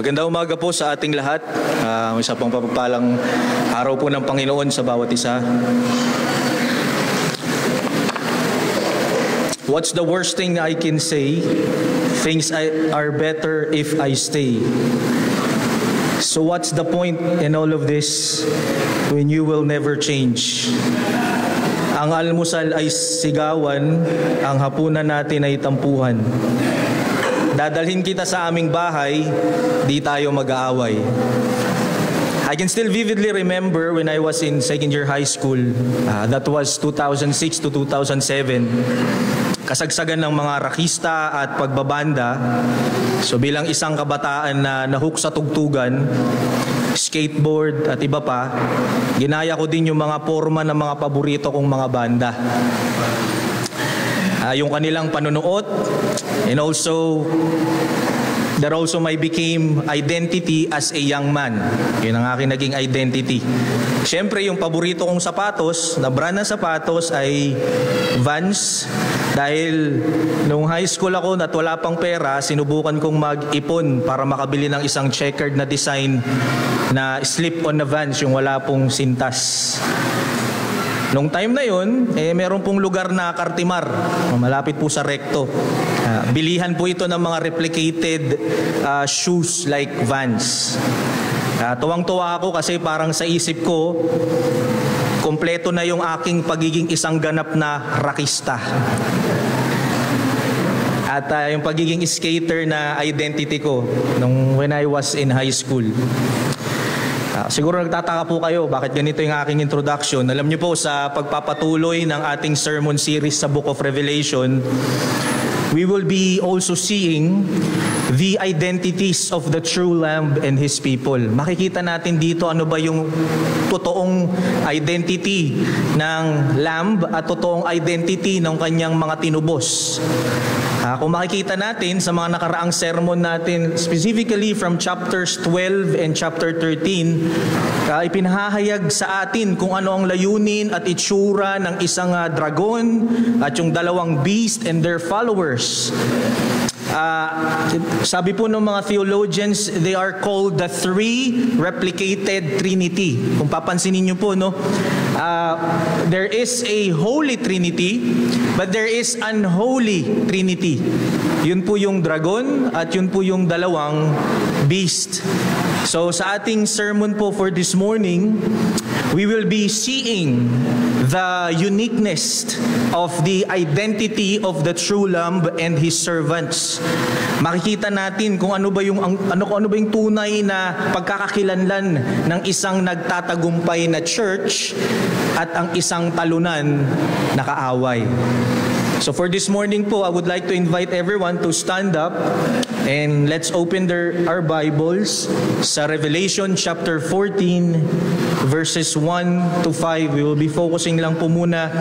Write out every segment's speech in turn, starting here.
Magandang umaga po sa ating lahat. Isa pang papagpalang araw po ng Panginoon sa bawat isa. What's the worst thing I can say? Things are better if I stay. So what's the point in all of this when you will never change? Ang almusal ay sigawan, ang hapunan natin ay tampuhan. Dadalhin kita sa aming bahay, di tayo mag-aaway. I can still vividly remember when I was in second year high school. That was 2006 to 2007. Kasagsagan ng mga rakista at pagbabanda. So bilang isang kabataan na nahook sa tugtugan, skateboard at iba pa, ginaya ko din yung mga forma ng mga paborito kong mga banda. Yung kanilang panunuot, and also that also my became identity as a young man. Yun ang aking naging identity. Siyempre yung paborito kong sapatos, na brand ng sapatos ay Vans. Dahil nung high school ako at wala pang pera, sinubukan kong mag-ipon para makabili ng isang checkered na design na slip-on na Vans, yung wala pong sintas. Nung time na yun, meron pong lugar na Cartimar, malapit po sa Recto. Bilihan po ito ng mga replicated shoes like Vans. Tuwang-tuwa ako kasi parang sa isip ko, kompleto na yung aking pagiging isang ganap na rakista. At yung pagiging skater na identity ko when I was in high school. Siguro nagtataka po kayo bakit ganito yung aking introduction. Alam niyo po, sa pagpapatuloy ng ating sermon series sa Book of Revelation, we will be also seeing the identities of the true Lamb and His people. Makikita natin dito ano ba yung totoong identity ng Lamb at totoong identity ng kanyang mga tinubos. Kung makikita natin sa mga nakaraang sermon natin, specifically from chapters 12 and chapter 13, ipinahahayag sa atin kung ano ang layunin at itsura ng isang dragon at yung dalawang beast and their followers. Sabi po ng mga theologians, they are called the three replicated Trinity. Kung papansinin niyo po, there is a Holy Trinity, but there is unholy Trinity. Yun po yung dragon at yun po yung dalawang beast. So sa ating sermon po for this morning, we will be seeing the uniqueness of the identity of the true Lamb and His servants. Makikita natin kung ano ba yung tunay na pagkakakilanlan ng isang nagtatagumpay na church at ang isang talunan na kaaway. So for this morning po, I would like to invite everyone to stand up and let's open our Bibles sa Revelation chapter 14 verses 1 to 5. We will be focusing lang po muna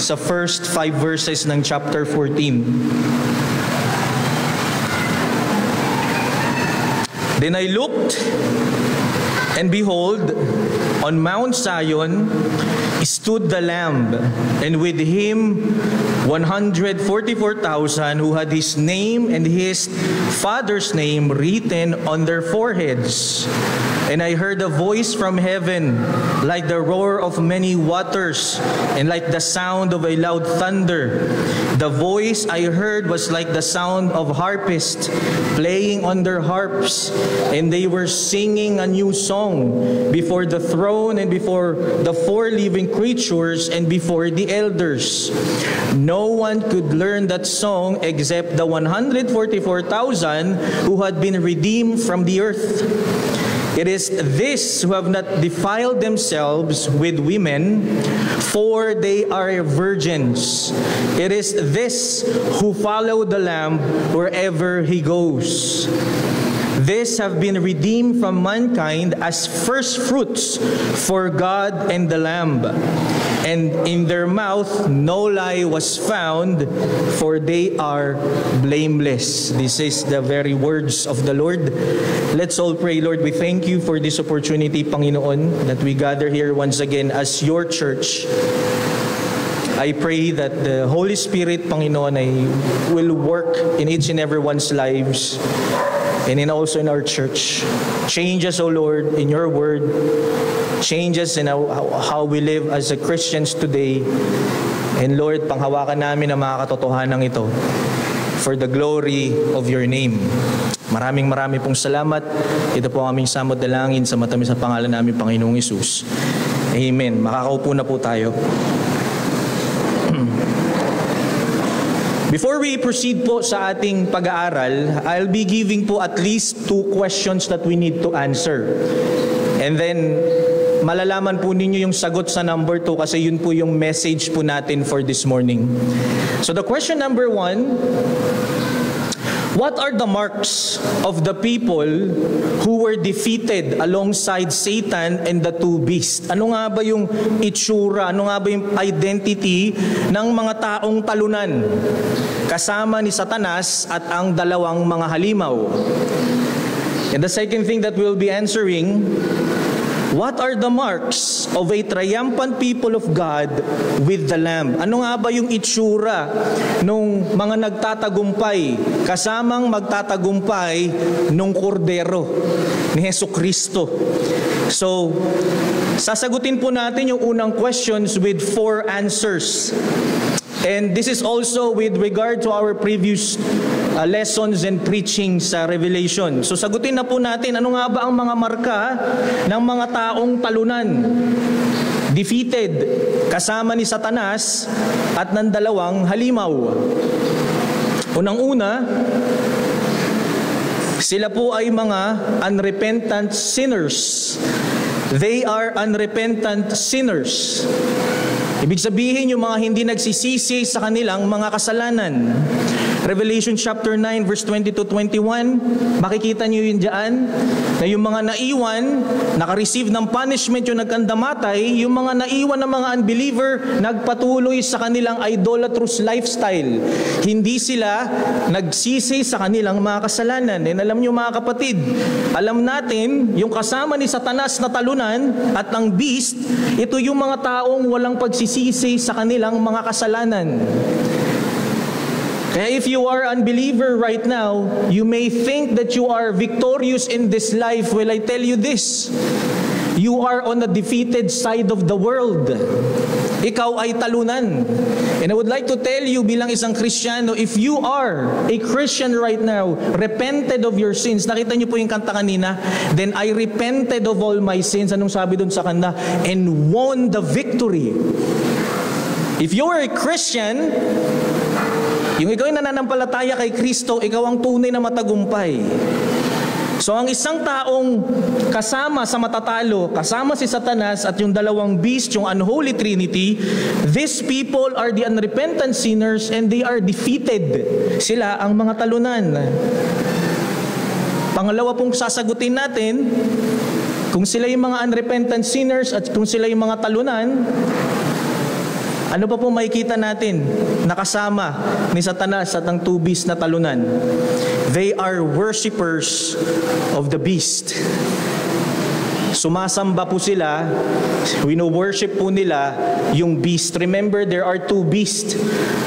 sa first 5 verses ng chapter 14. Then I looked, and behold, on Mount Zion stood the Lamb, and with him 144,000 who had his name and his father's name written on their foreheads. And I heard a voice from heaven like the roar of many waters and like the sound of a loud thunder. The voice I heard was like the sound of harpists playing on their harps, and they were singing a new song before the throne and before the four living creatures and before the elders. No one could learn that song except the 144,000 who had been redeemed from the earth. It is this who have not defiled themselves with women, for they are virgins. It is this who follow the Lamb wherever he goes. These have been redeemed from mankind as first fruits for God and the Lamb. And in their mouth no lie was found, for they are blameless. This is the very words of the Lord. Let's all pray. Lord, we thank you for this opportunity, Panginoon, that we gather here once again as your church. I pray that the Holy Spirit, Panginoon, will work in each and everyone's lives. and also in our church. Change us, O Lord, in your word. Change us in how we live as a Christians today. And Lord, panghawakan namin ang mga katotohanan ito for the glory of your name. Maraming pong salamat. Ito po ang aming samot dalangin sa matamis na pangalan namin, Panginoong Hesus. Amen. Makakaupo na po tayo. Before we proceed po sa ating pag-aaral, I'll be giving po at least 2 questions that we need to answer. And then, malalaman po ninyo yung sagot sa number 2 kasi yun po yung message po natin for this morning. So the question number 1, what are the marks of the people who were defeated alongside Satan and the 2 beasts? Ano nga ba yung itsura, ano nga ba yung identity ng mga taong talunan kasama ni Satanas at ang dalawang mga halimaw? And the second thing that we'll be answering, what are the marks of a triumphant people of God with the Lamb? Ano nga ba yung itsura nung mga nagtatagumpay, kasamang magtatagumpay nung kordero ni Jesucristo? So, sasagutin po natin yung unang questions with 4 answers. And this is also with regard to our previous lessons and preaching sa Revelation. So sagutin na po natin, ano nga ba ang mga marka ng mga taong talunan, defeated, kasama ni Satanas at ng dalawang halimaw. Unang-una, sila po ay mga unrepentant sinners. They are unrepentant sinners. Ibig sabihin yung mga hindi nagsisisi sa kanilang mga kasalanan. Revelation chapter 9 verse 20-21, makikita nyo yun dyan, na yung mga naiwan, naka-receive ng punishment yung nagkandamatay, yung mga naiwan ng mga unbeliever, nagpatuloy sa kanilang idolatrous lifestyle. Hindi sila nagsisi sa kanilang mga kasalanan. And alam nyo mga kapatid, alam natin, yung kasama ni Satanas na talunan at ng beast, ito yung mga taong walang pagsisisi sa kanilang mga kasalanan. Kaya if you are unbeliever right now, you may think that you are victorious in this life. Well, I tell you this, you are on the defeated side of the world. Ikaw ay talunan. And I would like to tell you bilang isang Kristiyano, if you are a Christian right now, repented of your sins, nakita niyo po yung kanta kanina, then I repented of all my sins. Anong sabi doon sa kanta? And won the victory. If you are a Christian, yung ikaw ay nananampalataya kay Kristo, ikaw ang tunay na matagumpay. So ang isang taong kasama sa matatalo, kasama si Satanas at yung dalawang beast, yung unholy trinity, these people are the unrepentant sinners and they are defeated. Sila ang mga talunan. Pangalawa pong sasagutin natin, kung sila yung mga unrepentant sinners at kung sila yung mga talunan, ano pa po makikita natin nakasama ni Satanas at ang 2 beasts na talunan? They are worshipers of the beast. Sumasamba po sila, wino-worship po nila yung beast. Remember, there are 2 beasts.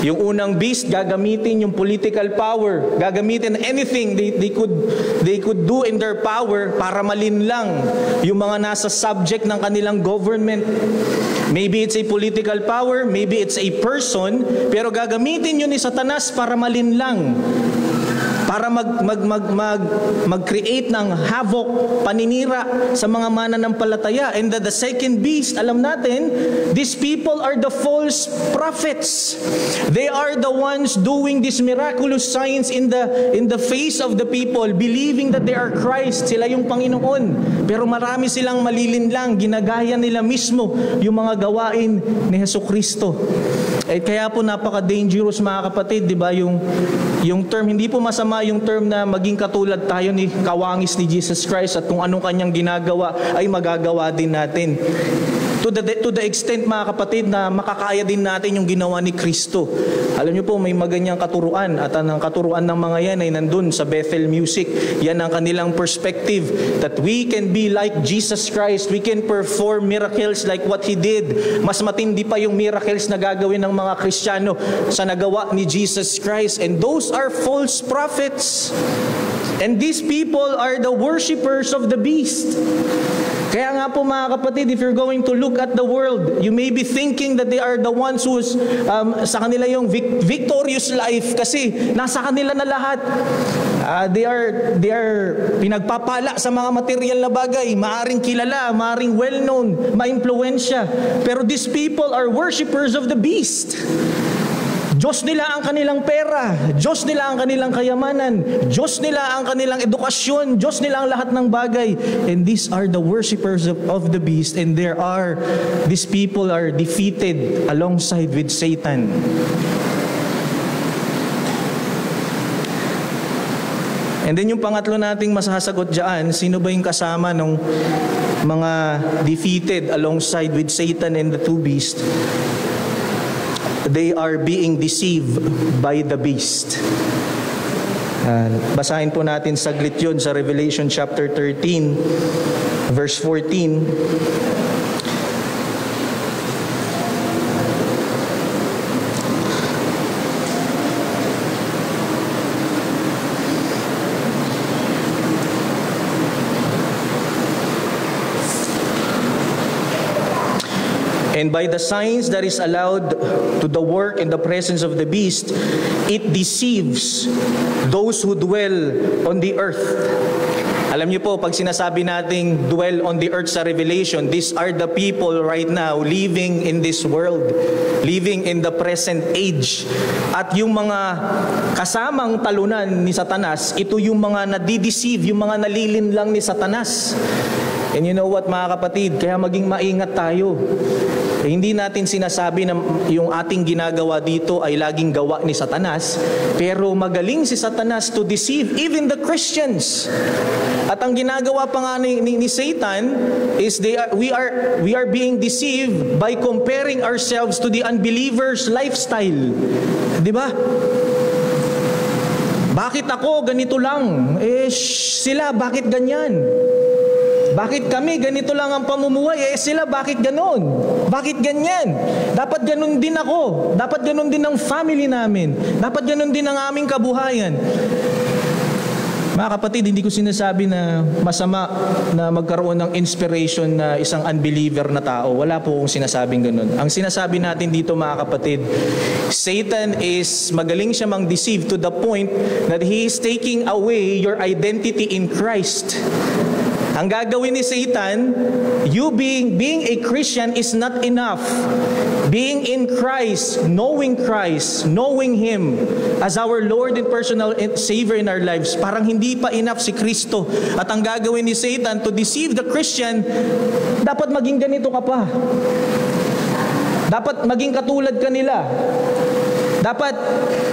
Yung unang beast, gagamitin yung political power, gagamitin anything they could do in their power para malinlang yung mga nasa subject ng kanilang government. Maybe it's a political power, maybe it's a person, pero gagamitin yun ni Satanas para malinlang, para mag-create ng havoc, paninira sa mga mananampalataya. And the second beast, alam natin, these people are the false prophets. They are the ones doing these miraculous signs in the face of the people, believing that they are Christ, sila yung Panginoon. Pero marami silang malilinlang, ginagaya nila mismo yung mga gawain ni Jesucristo. Kaya po napaka-dangerous mga kapatid, di ba? Yung term, hindi po masama yung term na maging katulad tayo ni kawangis ni Jesus Christ at kung anong kanyang ginagawa ay magagawa din natin. To the extent mga kapatid na makakaya din natin yung ginawa ni Kristo. Alam niyo po may maganyang katuruan at ang katuruan ng mga yan ay nandun sa Bethel Music. Yan ang kanilang perspective that we can be like Jesus Christ. We can perform miracles like what He did. Mas matindi pa yung miracles na gagawin ng mga Kristiyano sa nagawa ni Jesus Christ. And those are false prophets. And these people are the worshipers of the beast. Kaya nga po mga kapatid, if you're going to look at the world, you may be thinking that they are the ones who's sa kanila yung victorious life kasi nasa kanila na lahat. They are pinagpapala sa mga material na bagay, maaring kilala, maaring well-known, maimpluwensya. Pero these people are worshipers of the beast. Diyos nila ang kanilang pera, Diyos nila ang kanilang kayamanan, Diyos nila ang kanilang edukasyon, Diyos nila ang lahat ng bagay. And these are the worshipers of the beast, and these people are defeated alongside with Satan. And then yung pangatlo nating masasagot dyan, sino ba yung kasama ng mga defeated alongside with Satan and the two beasts? They are being deceived by the beast. Basahin po natin saglit yun sa Revelation chapter 13, verse 14. And by the signs that is allowed to the work in the presence of the beast, it deceives those who dwell on the earth. Alam niyo po, pag sinasabi nating dwell on the earth sa Revelation, these are the people right now living in this world, living in the present age. At yung mga kasamang talunan ni Satanas, ito yung mga nadideceive, yung mga nalilinlang ni Satanas. And you know what mga kapatid, kaya maging maingat tayo. Hindi natin sinasabi na yung ating ginagawa dito ay laging gawa ni Satanas, pero magaling si Satanas to deceive even the Christians. At ang ginagawa pa nga ni Satan is we are being deceived by comparing ourselves to the unbelievers' lifestyle. 'Di ba? Bakit ako ganito lang? Sila bakit ganyan? Bakit kami ganito lang ang pamumuhay? Sila bakit ganon? Bakit ganyan? Dapat ganon din ako. Dapat ganon din ang family namin. Dapat ganon din ang aming kabuhayan. Mga kapatid, hindi ko sinasabi na masama na magkaroon ng inspiration na isang unbeliever na tao. Wala po akong sinasabing ganun. Ang sinasabi natin dito mga kapatid, Satan is magaling siya mang-deceive to the point that he is taking away your identity in Christ. Ang gagawin ni Satan, you being a Christian is not enough. Being in Christ, knowing Him as our Lord and personal Savior in our lives, parang hindi pa enough si Kristo. At ang gagawin ni Satan to deceive the Christian, dapat maging ganito ka pa. Dapat maging katulad ka nila. Dapat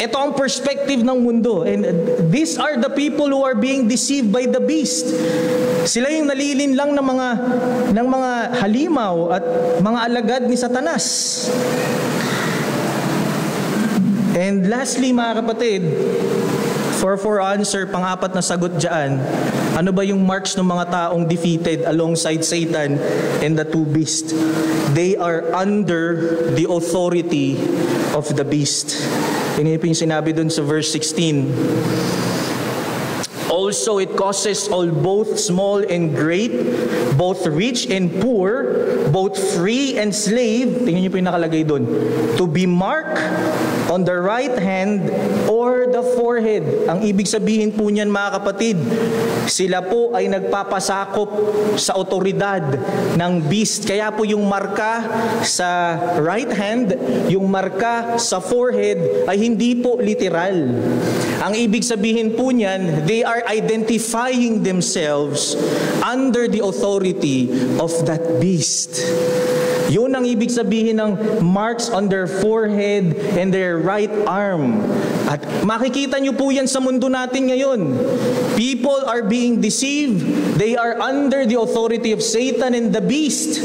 ito ang perspective ng mundo. And these are the people who are being deceived by the beast. Sila yung nalilin lang ng mga halimaw at mga alagad ni Satanas. And lastly mga kapatid, for answer, pang-apat na sagot dyan, ano ba yung marks ng mga taong defeated alongside Satan and the two beasts? They are under the authority of the beast. Yun yung sinabi dun sa verse 16. Also, it causes all, both small and great, both rich and poor, both free and slave, tingnan niyo po yung nakalagay doon, to be marked on the right hand or the forehead. Ang ibig sabihin po niyan mga kapatid, sila po ay nagpapasakop sa otoridad ng beast. Kaya po yung marka sa right hand, yung marka sa forehead ay hindi po literal. Ang ibig sabihin po niyan, they are identifying themselves under the authority of that beast. Yun ang ibig sabihin ng marks on their forehead and their right arm. At makikita nyo po yan sa mundo natin ngayon. People are being deceived. They are under the authority of Satan and the beast.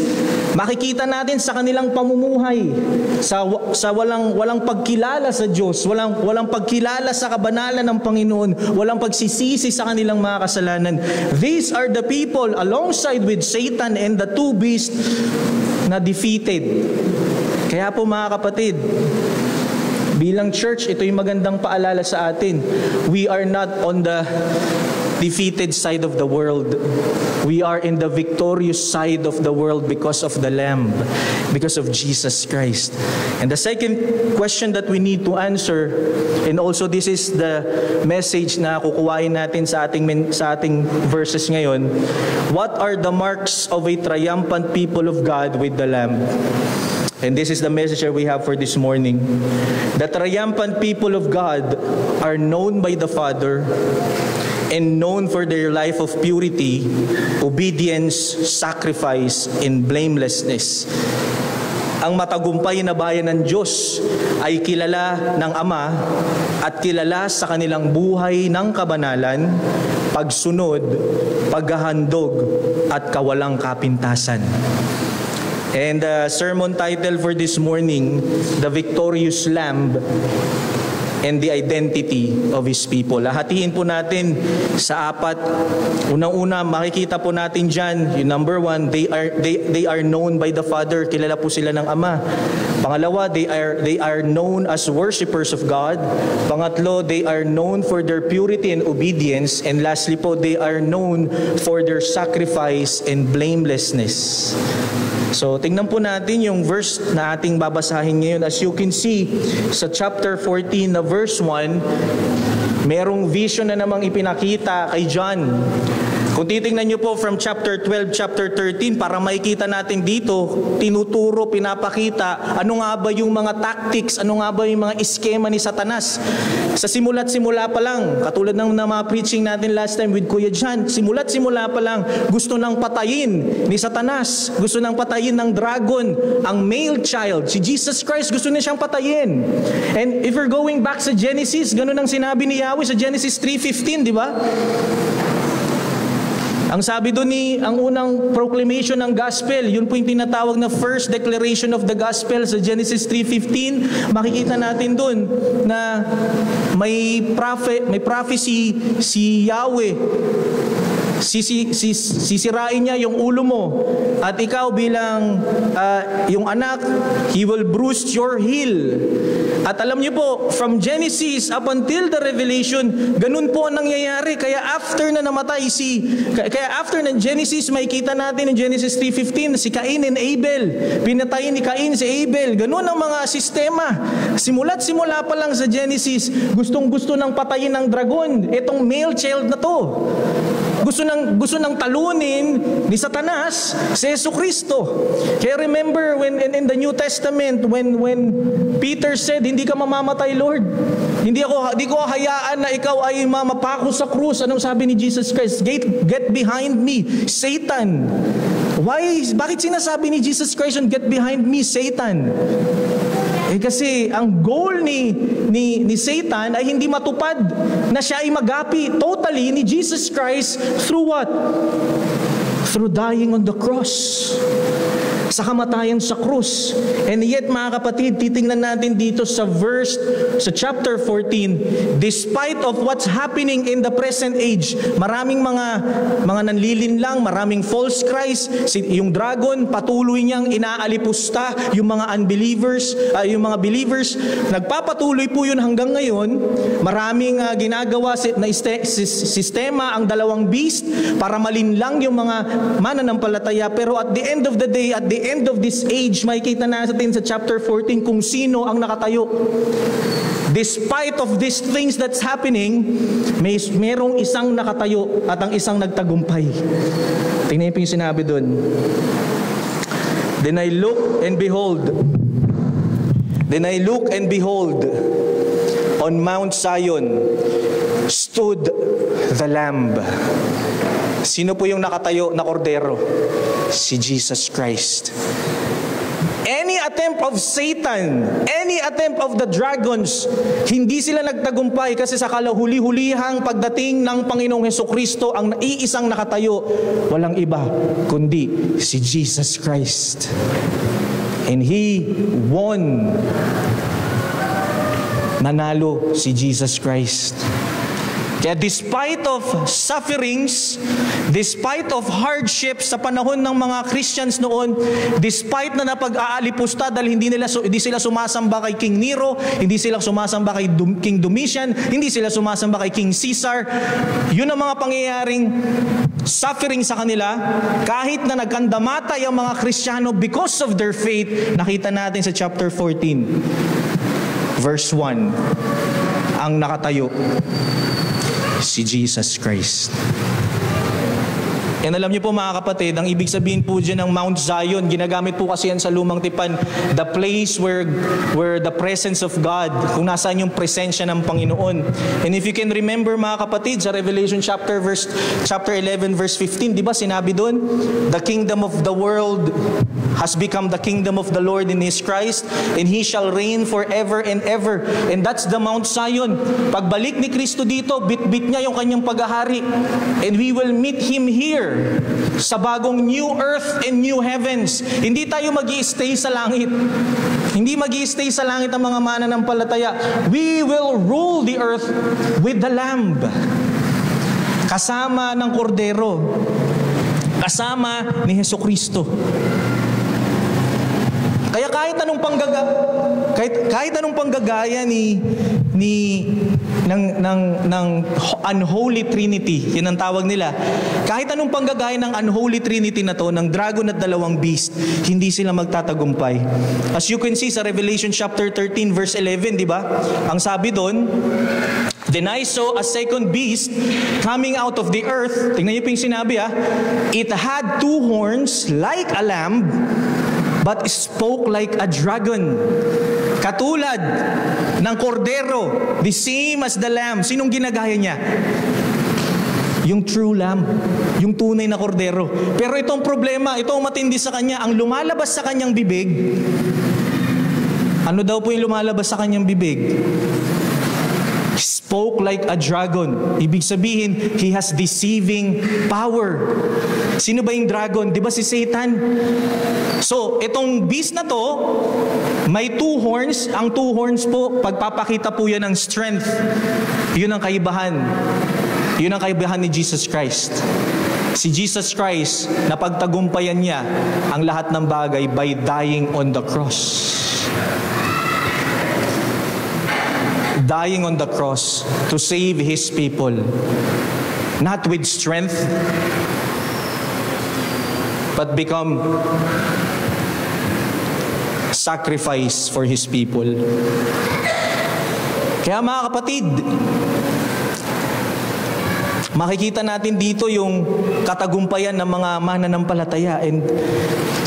Makikita natin sa kanilang pamumuhay, sa walang pagkilala sa Diyos, walang pagkilala sa kabanalan ng Panginoon, walang pagsisisi sa kanilang mga kasalanan. These are the people alongside with Satan and the two beasts na defeated. Kaya po mga kapatid, bilang church, ito yung magandang paalala sa atin. We are not on the defeated side of the world. We are in the victorious side of the world because of the Lamb, because of Jesus Christ. And the second question that we need to answer, and also this is the message na kukuhain natin sa ating verses ngayon, what are the marks of a triumphant people of God with the Lamb? And this is the message that we have for this morning. The triumphant people of God are known by the Father and known for their life of purity, obedience, sacrifice, and blamelessness. Ang matagumpay na bayan ng Diyos ay kilala ng Ama at kilala sa kanilang buhay ng kabanalan, pagsunod, paghahandog, at kawalang kapintasan. And the sermon title for this morning, The Victorious Lamb and the Identity of His People. Hahatiin po natin sa apat. Unang-una, makikita po natin dyan, yung number one, they are known by the Father. Kilala po sila ng Ama. Pangalawa, they are known as worshipers of God. Pangatlo, they are known for their purity and obedience. And lastly po, they are known for their sacrifice and blamelessness. So, tingnan po natin yung verse na ating babasahin ngayon. As you can see, sa chapter 14 na verse 1, merong vision na namang ipinakita kay John. Kung titingnan nyo po from chapter 12, chapter 13, para makikita natin dito, tinuturo, pinapakita, ano nga ba yung mga tactics, ano nga ba yung mga iskema ni Satanas. Sa simula't simula pa lang, katulad ng mga preaching natin last time with Kuya John, simula't simula pa lang, gusto nang patayin ni Satanas, gusto nang patayin ng dragon, ang male child, si Jesus Christ, gusto na siyang patayin. And if we're going back sa Genesis, ganun ang sinabi ni Yahweh sa Genesis 3:15, di ba? Ang sabi doon ang unang proclamation ng gospel, yun po yung tinatawag na first declaration of the gospel sa Genesis 3:15. Makikita natin doon na may prophecy si Yahweh. Sisirain niya yung ulo mo at ikaw bilang yung anak, he will bruise your heel. At alam niyo po, from Genesis up until the Revelation, ganun po ang nangyayari. Kaya after na namatay kaya after ng Genesis, makikita natin in Genesis 3:15 si Cain and Abel. Pinatay ni Cain si Abel. Ganun ang mga sistema. Simula't simula pa lang sa Genesis, gustong-gusto ng patayin ng dragon. Itong male child na to. Gusto nang talunin ni Satanas si Jesucristo. Kaya remember when in the New Testament when Peter said, "Hindi ka mamamatay, Lord. Hindi ko hayaan na ikaw ay mamapako sa krus." Anong sabi ni Jesus Christ? Get behind me, Satan. Why? Bakit sinasabi ni Jesus Christ, "Get behind me, Satan"? Kasi ang goal ni Satan ay hindi matupad na siya ay magapi totally ni Jesus Christ through what? Through dying on the cross. Sa kamatayan sa krus. And yet mga kapatid, titingnan natin dito sa chapter 14, despite of what's happening in the present age, maraming mga nanlilinlang, maraming false Christ, yung dragon patuloy niyang inaalipusta yung mga unbelievers, yung mga believers, nagpapatuloy po yun hanggang ngayon. Maraming ginagawa na sistema ang dalawang beast para malinlang yung mga mananampalataya, pero at the end of the day, at the end of this age, makikita natin sa chapter 14 kung sino ang nakatayo. Despite of these things that's happening, merong isang nakatayo at ang isang nagtagumpay. Tingnan po yung sinabi doon. Then I look and behold, on Mount Zion stood the Lamb. Sino po yung nakatayo na kordero? Si Jesus Christ. Any attempt of Satan, any attempt of the dragons, hindi sila nagtagumpay kasi sa kalahuli-hulihang pagdating ng Panginoong Hesukristo, ang iisang nakatayo, walang iba kundi si Jesus Christ. And He won. Nanalo si Jesus Christ. Kaya despite of sufferings, despite of hardships sa panahon ng mga Christians noon, despite na napag-aalipusta dahil hindi sila sumasamba kay King Nero, hindi sila sumasamba kay King Domitian, hindi sila sumasamba kay King Caesar, yun ang mga pangyayaring suffering sa kanila, kahit na nagkandamatay ang mga Kristiyano because of their faith. Nakita natin sa chapter 14, verse 1, ang nakatayo, si Jesus Christ. And alam niyo po mga kapatid, ang ibig sabihin po dyan ng Mount Zion, ginagamit po kasi yan sa Lumang Tipan, the place where the presence of God, kung nasaan yung presensya ng Panginoon. And if you can remember mga kapatid, sa Revelation chapter 11 verse 15, di ba sinabi doon, the kingdom of the world has become the kingdom of the Lord in His Christ, and He shall reign forever and ever. And that's the Mount Zion. Pagbalik ni Kristo dito, bit-bit niya yung kanyang paghahari. And we will meet Him here sa bagong new earth and new heavens. Hindi tayo mag-i-stay sa langit. Hindi mag-i-stay sa langit ang mga mananampalataya. We will rule the earth with the Lamb. Kasama ng Kordero. Kasama ni Hesukristo. Kaya kahit anong panggagaya ng unholy trinity, yun ang tawag nila. Kahit anong panggagaya ng unholy trinity na to, ng dragon at dalawang beast, hindi sila magtatagumpay. As you can see sa Revelation chapter 13 verse 11, di ba? Ang sabi doon, then I saw a second beast coming out of the earth. Tingnan niyo po yung sinabi It had two horns like a lamb, but spoke like a dragon. Katulad ng kordero, the same as the lamb. Sinong ginagaya niya? Yung true lamb, yung tunay na kordero. Pero itong problema, itong matindi sa kanya, ang lumalabas sa kanyang bibig, ano daw po yung lumalabas sa kanyang bibig? Spoke like a dragon. Ibig sabihin, he has deceiving power. Sino ba yung dragon? Di ba si Satan? So, itong beast na to, may two horns. Ang two horns po, pagpapakita po yan ng strength. Yun ang kaibahan. Yun ang kaibahan ni Jesus Christ. Si Jesus Christ, napagtagumpayan niya ang lahat ng bagay by dying on the cross. Dying on the cross to save His people. Not with strength, but become sacrifice for His people. Kaya mga kapatid, makikita natin dito yung katagumpayan ng mga mananampalataya. And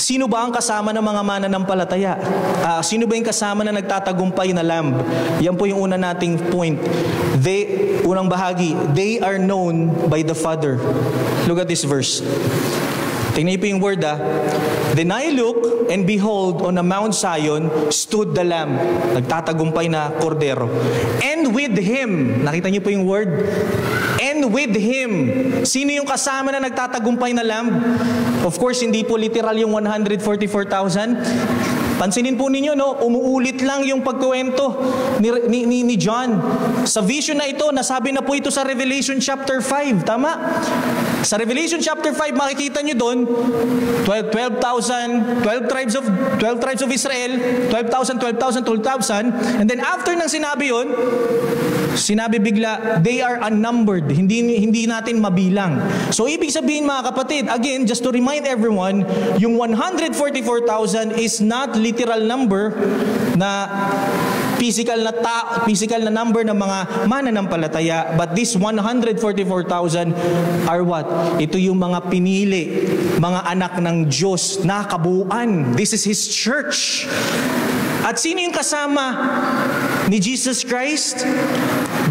sino ba ang kasama ng mga mananampalataya? Sino ba yung kasama na nagtatagumpay na lamb? Yan po yung una nating point. Unang bahagi, they are known by the Father. Look at this verse. Tingnan niyo po yung word Then I look, and behold, on the Mount Zion stood the Lamb. Nagtatagumpay na kordero. And with Him, nakita niyo po yung word? And with Him. Sino yung kasama na nagtatagumpay na Lamb? Of course, hindi po literal yung 144,000. Pansinin po ninyo, umuulit lang yung pagkuwento ni John. Sa vision na ito, nasabi na po ito sa Revelation chapter 5. Tama? Sa Revelation chapter 5, makikita nyo doon, 12 tribes of Israel, 12,000, and then after nang sinabi yun, sinabi bigla, they are unnumbered. Hindi natin mabilang. So, ibig sabihin mga kapatid, again, just to remind everyone, yung 144,000 is not literal number na physical na number ng mga mananampalataya, but this 144,000 are what? Ito yung mga pinili, mga anak ng Diyos na kabuuan. This is His church. At sino yung kasama ni Jesus Christ?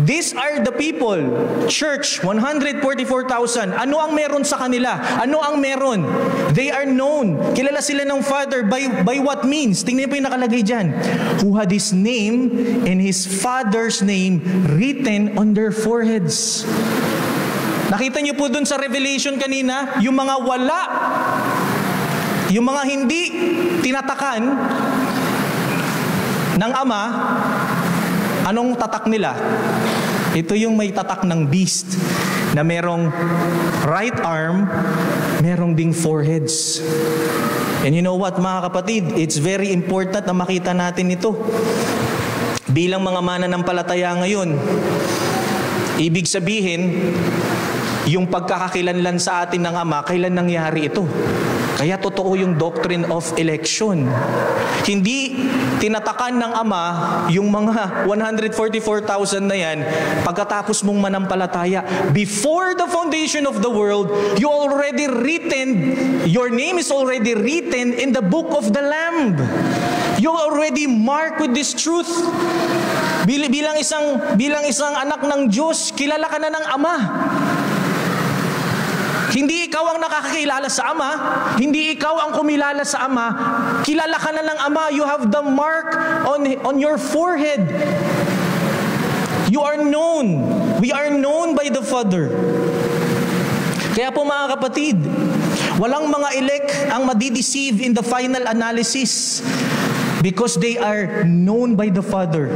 These are the people, church, 144,000. Ano ang meron sa kanila? Ano ang meron? They are known. Kilala sila ng Father by what means? Tingnan niyo po yung nakalagay dyan. Who had His name and His Father's name written on their foreheads. Nakita niyo po dun sa Revelation kanina, yung mga wala, yung mga hindi tinatakan ng Ama, anong tatak nila? Ito yung may tatak ng beast na merong right arm, merong ding four heads. And you know what, mga kapatid, it's very important na makita natin ito. Bilang mga mananampalataya ngayon, ibig sabihin, yung pagkakakilanlan sa atin ng Ama, kailan nangyari ito? Kaya totoo yung doctrine of election. Hindi tinatakan ng Ama yung mga 144,000 na yan pagkatapos mong manampalataya. Before the foundation of the world, your name is already written in the book of the Lamb. You already marked with this truth. Bilang isang anak ng Diyos, kilala ka na ng Ama. Hindi ikaw ang nakakakilala sa Ama, hindi ikaw ang kumilala sa Ama, kilala ka na ng Ama. You have the mark on your forehead. You are known. We are known by the Father. Kaya po mga kapatid, walang mga elect ang madideceive in the final analysis because they are known by the Father.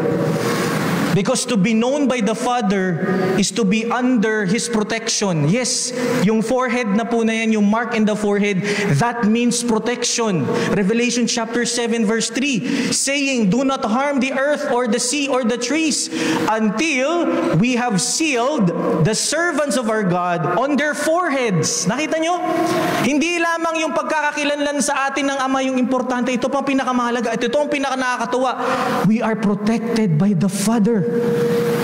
Because to be known by the Father is to be under His protection. Yes, yung forehead na po na yan, yung mark in the forehead, that means protection. Revelation chapter 7 verse 3, saying, "Do not harm the earth or the sea or the trees until we have sealed the servants of our God on their foreheads." Nakita nyo? Hindi lamang yung pagkakakilanlan sa atin ng Ama yung importante. Ito pa pinakamahalaga. Ito ang pinakanakakatuwa. We are protected by the Father.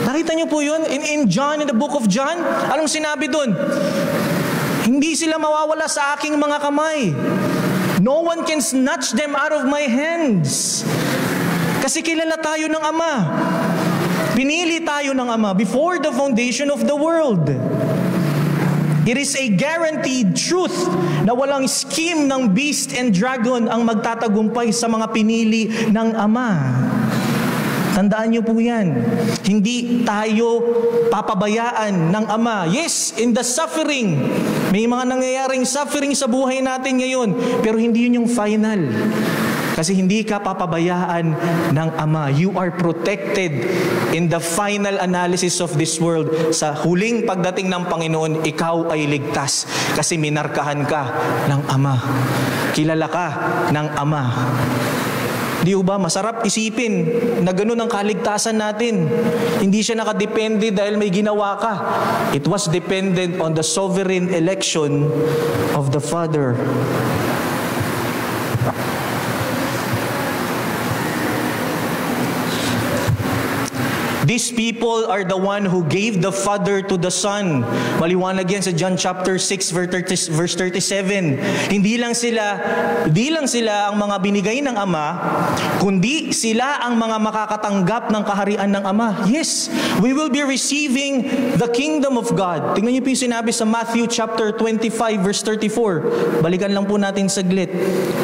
Nakita niyo po yun? In John, in the book of John, anong sinabi dun? Hindi sila mawawala sa aking mga kamay. No one can snatch them out of my hands. Kasi kilala tayo ng Ama. Pinili tayo ng Ama before the foundation of the world. It is a guaranteed truth na walang scheme ng beast and dragon ang magtatagumpay sa mga pinili ng Ama. Tandaan niyo po yan. Hindi tayo papabayaan ng Ama. Yes, in the suffering. May mga nangyayaring suffering sa buhay natin ngayon. Pero hindi yun yung final. Kasi hindi ka papabayaan ng Ama. You are protected in the final analysis of this world. Sa huling pagdating ng Panginoon, ikaw ay ligtas. Kasi minarkahan ka ng Ama. Kilala ka ng Ama. Di ba, masarap isipin na ganun ang kaligtasan natin. Hindi siya nakadepende dahil may ginawa ka. It was dependent on the sovereign election of the Father. These people are the one who gave the Father to the Son. Maliwanag yan sa John chapter 6 verse 37. Hindi lang sila ang mga binigay ng Ama, kundi sila ang mga makakatanggap ng kaharian ng Ama. Yes, we will be receiving the kingdom of God. Tingnan niyo po yung sinabi sa Matthew chapter 25 verse 34. Balikan lang po natin saglit.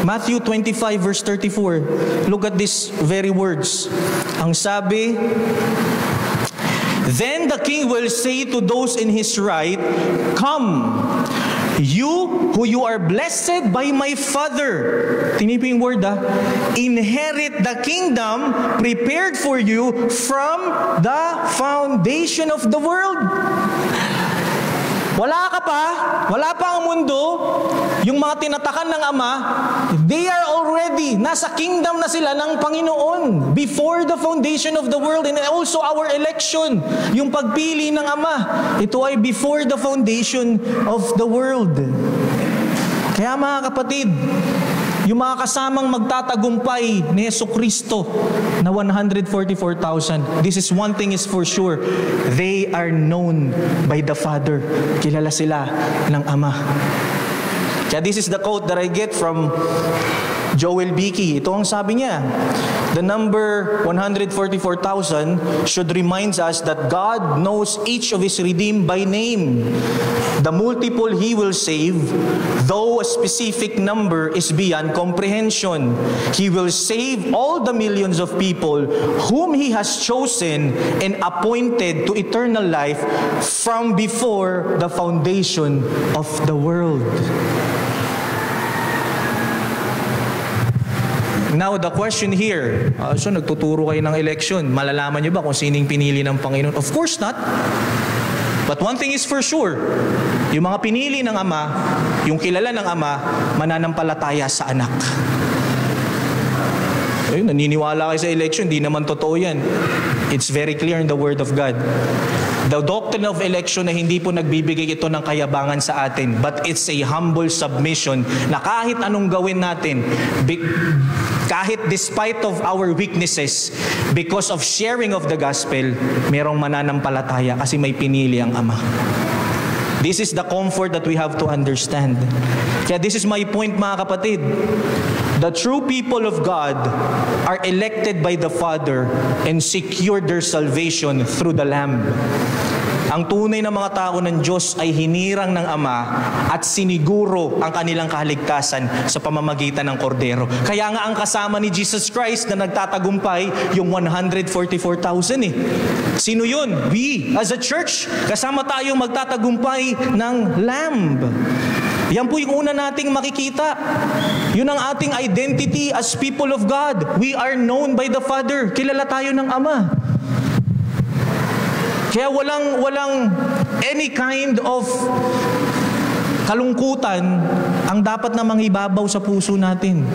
Matthew 25 verse 34. Look at these very words. Ang sabi, "Then the king will say to those in his right, 'Come, you who you are blessed by my Father.'" Tingnan po yung word, "Inherit the kingdom prepared for you from the foundation of the world." Wala pa ang mundo, yung mga tinatakan ng Ama, they are already, nasa kingdom na sila ng Panginoon before the foundation of the world, and also our election, yung pagpili ng Ama, ito ay before the foundation of the world. Kaya mga kapatid, yung mga kasamang magtatagumpay ni Jesucristo na 144,000, this is one thing is for sure, they are known by the Father. Kilala sila ng Ama. Kaya this is the quote that I get from Joel Beakey. Ito ang sabi niya, the number 144,000 should remind us that God knows each of His redeemed by name. The multiple He will save, though a specific number is beyond comprehension. He will save all the millions of people whom He has chosen and appointed to eternal life from before the foundation of the world. Now, the question here, so nagtuturo kayo ng election, malalaman nyo ba kung sining pinili ng Panginoon? Of course not. But one thing is for sure, yung mga pinili ng Ama, yung kilala ng Ama, mananampalataya sa Anak. Ayun, naniniwala kayo sa election, di naman totoo yan. It's very clear in the Word of God. The doctrine of election na hindi po nagbibigay ito ng kayabangan sa atin, but it's a humble submission na kahit anong gawin natin, kahit despite of our weaknesses, because of sharing of the gospel, merong mananampalataya kasi may pinili ang Ama. This is the comfort that we have to understand. Kaya this is my point, mga kapatid. The true people of God are elected by the Father and secure their salvation through the Lamb. Ang tunay na mga tao ng Diyos ay hinirang ng Ama at siniguro ang kanilang kaligtasan sa pamamagitan ng Kordero. Kaya nga ang kasama ni Jesus Christ na nagtatagumpay, yung 144,000 eh. Sino yun? We, as a church, kasama tayong magtatagumpay ng Lamb. Yan po yung una nating makikita. Yun ang ating identity as people of God. We are known by the Father. Kilala tayo ng Ama. Kaya walang any kind of kalungkutan ang dapat namang ibabaw sa puso natin.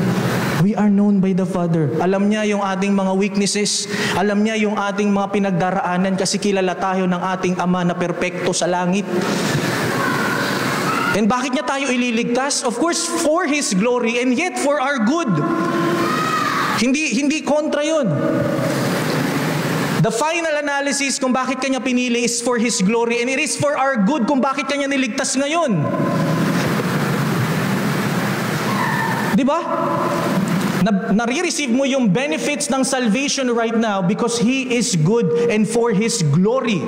We are known by the Father. Alam niya yung ating mga weaknesses. Alam niya yung ating mga pinagdaraanan kasi kilala tayo ng ating Ama na perpekto sa langit. And bakit niya tayo ililigtas? Of course, for His glory and yet for our good. Hindi kontra yun. The final analysis kung bakit kanya pinili is for His glory and it is for our good kung bakit kanya niligtas ngayon. Di ba? Nare-receive mo yung benefits ng salvation right now because He is good and for His glory.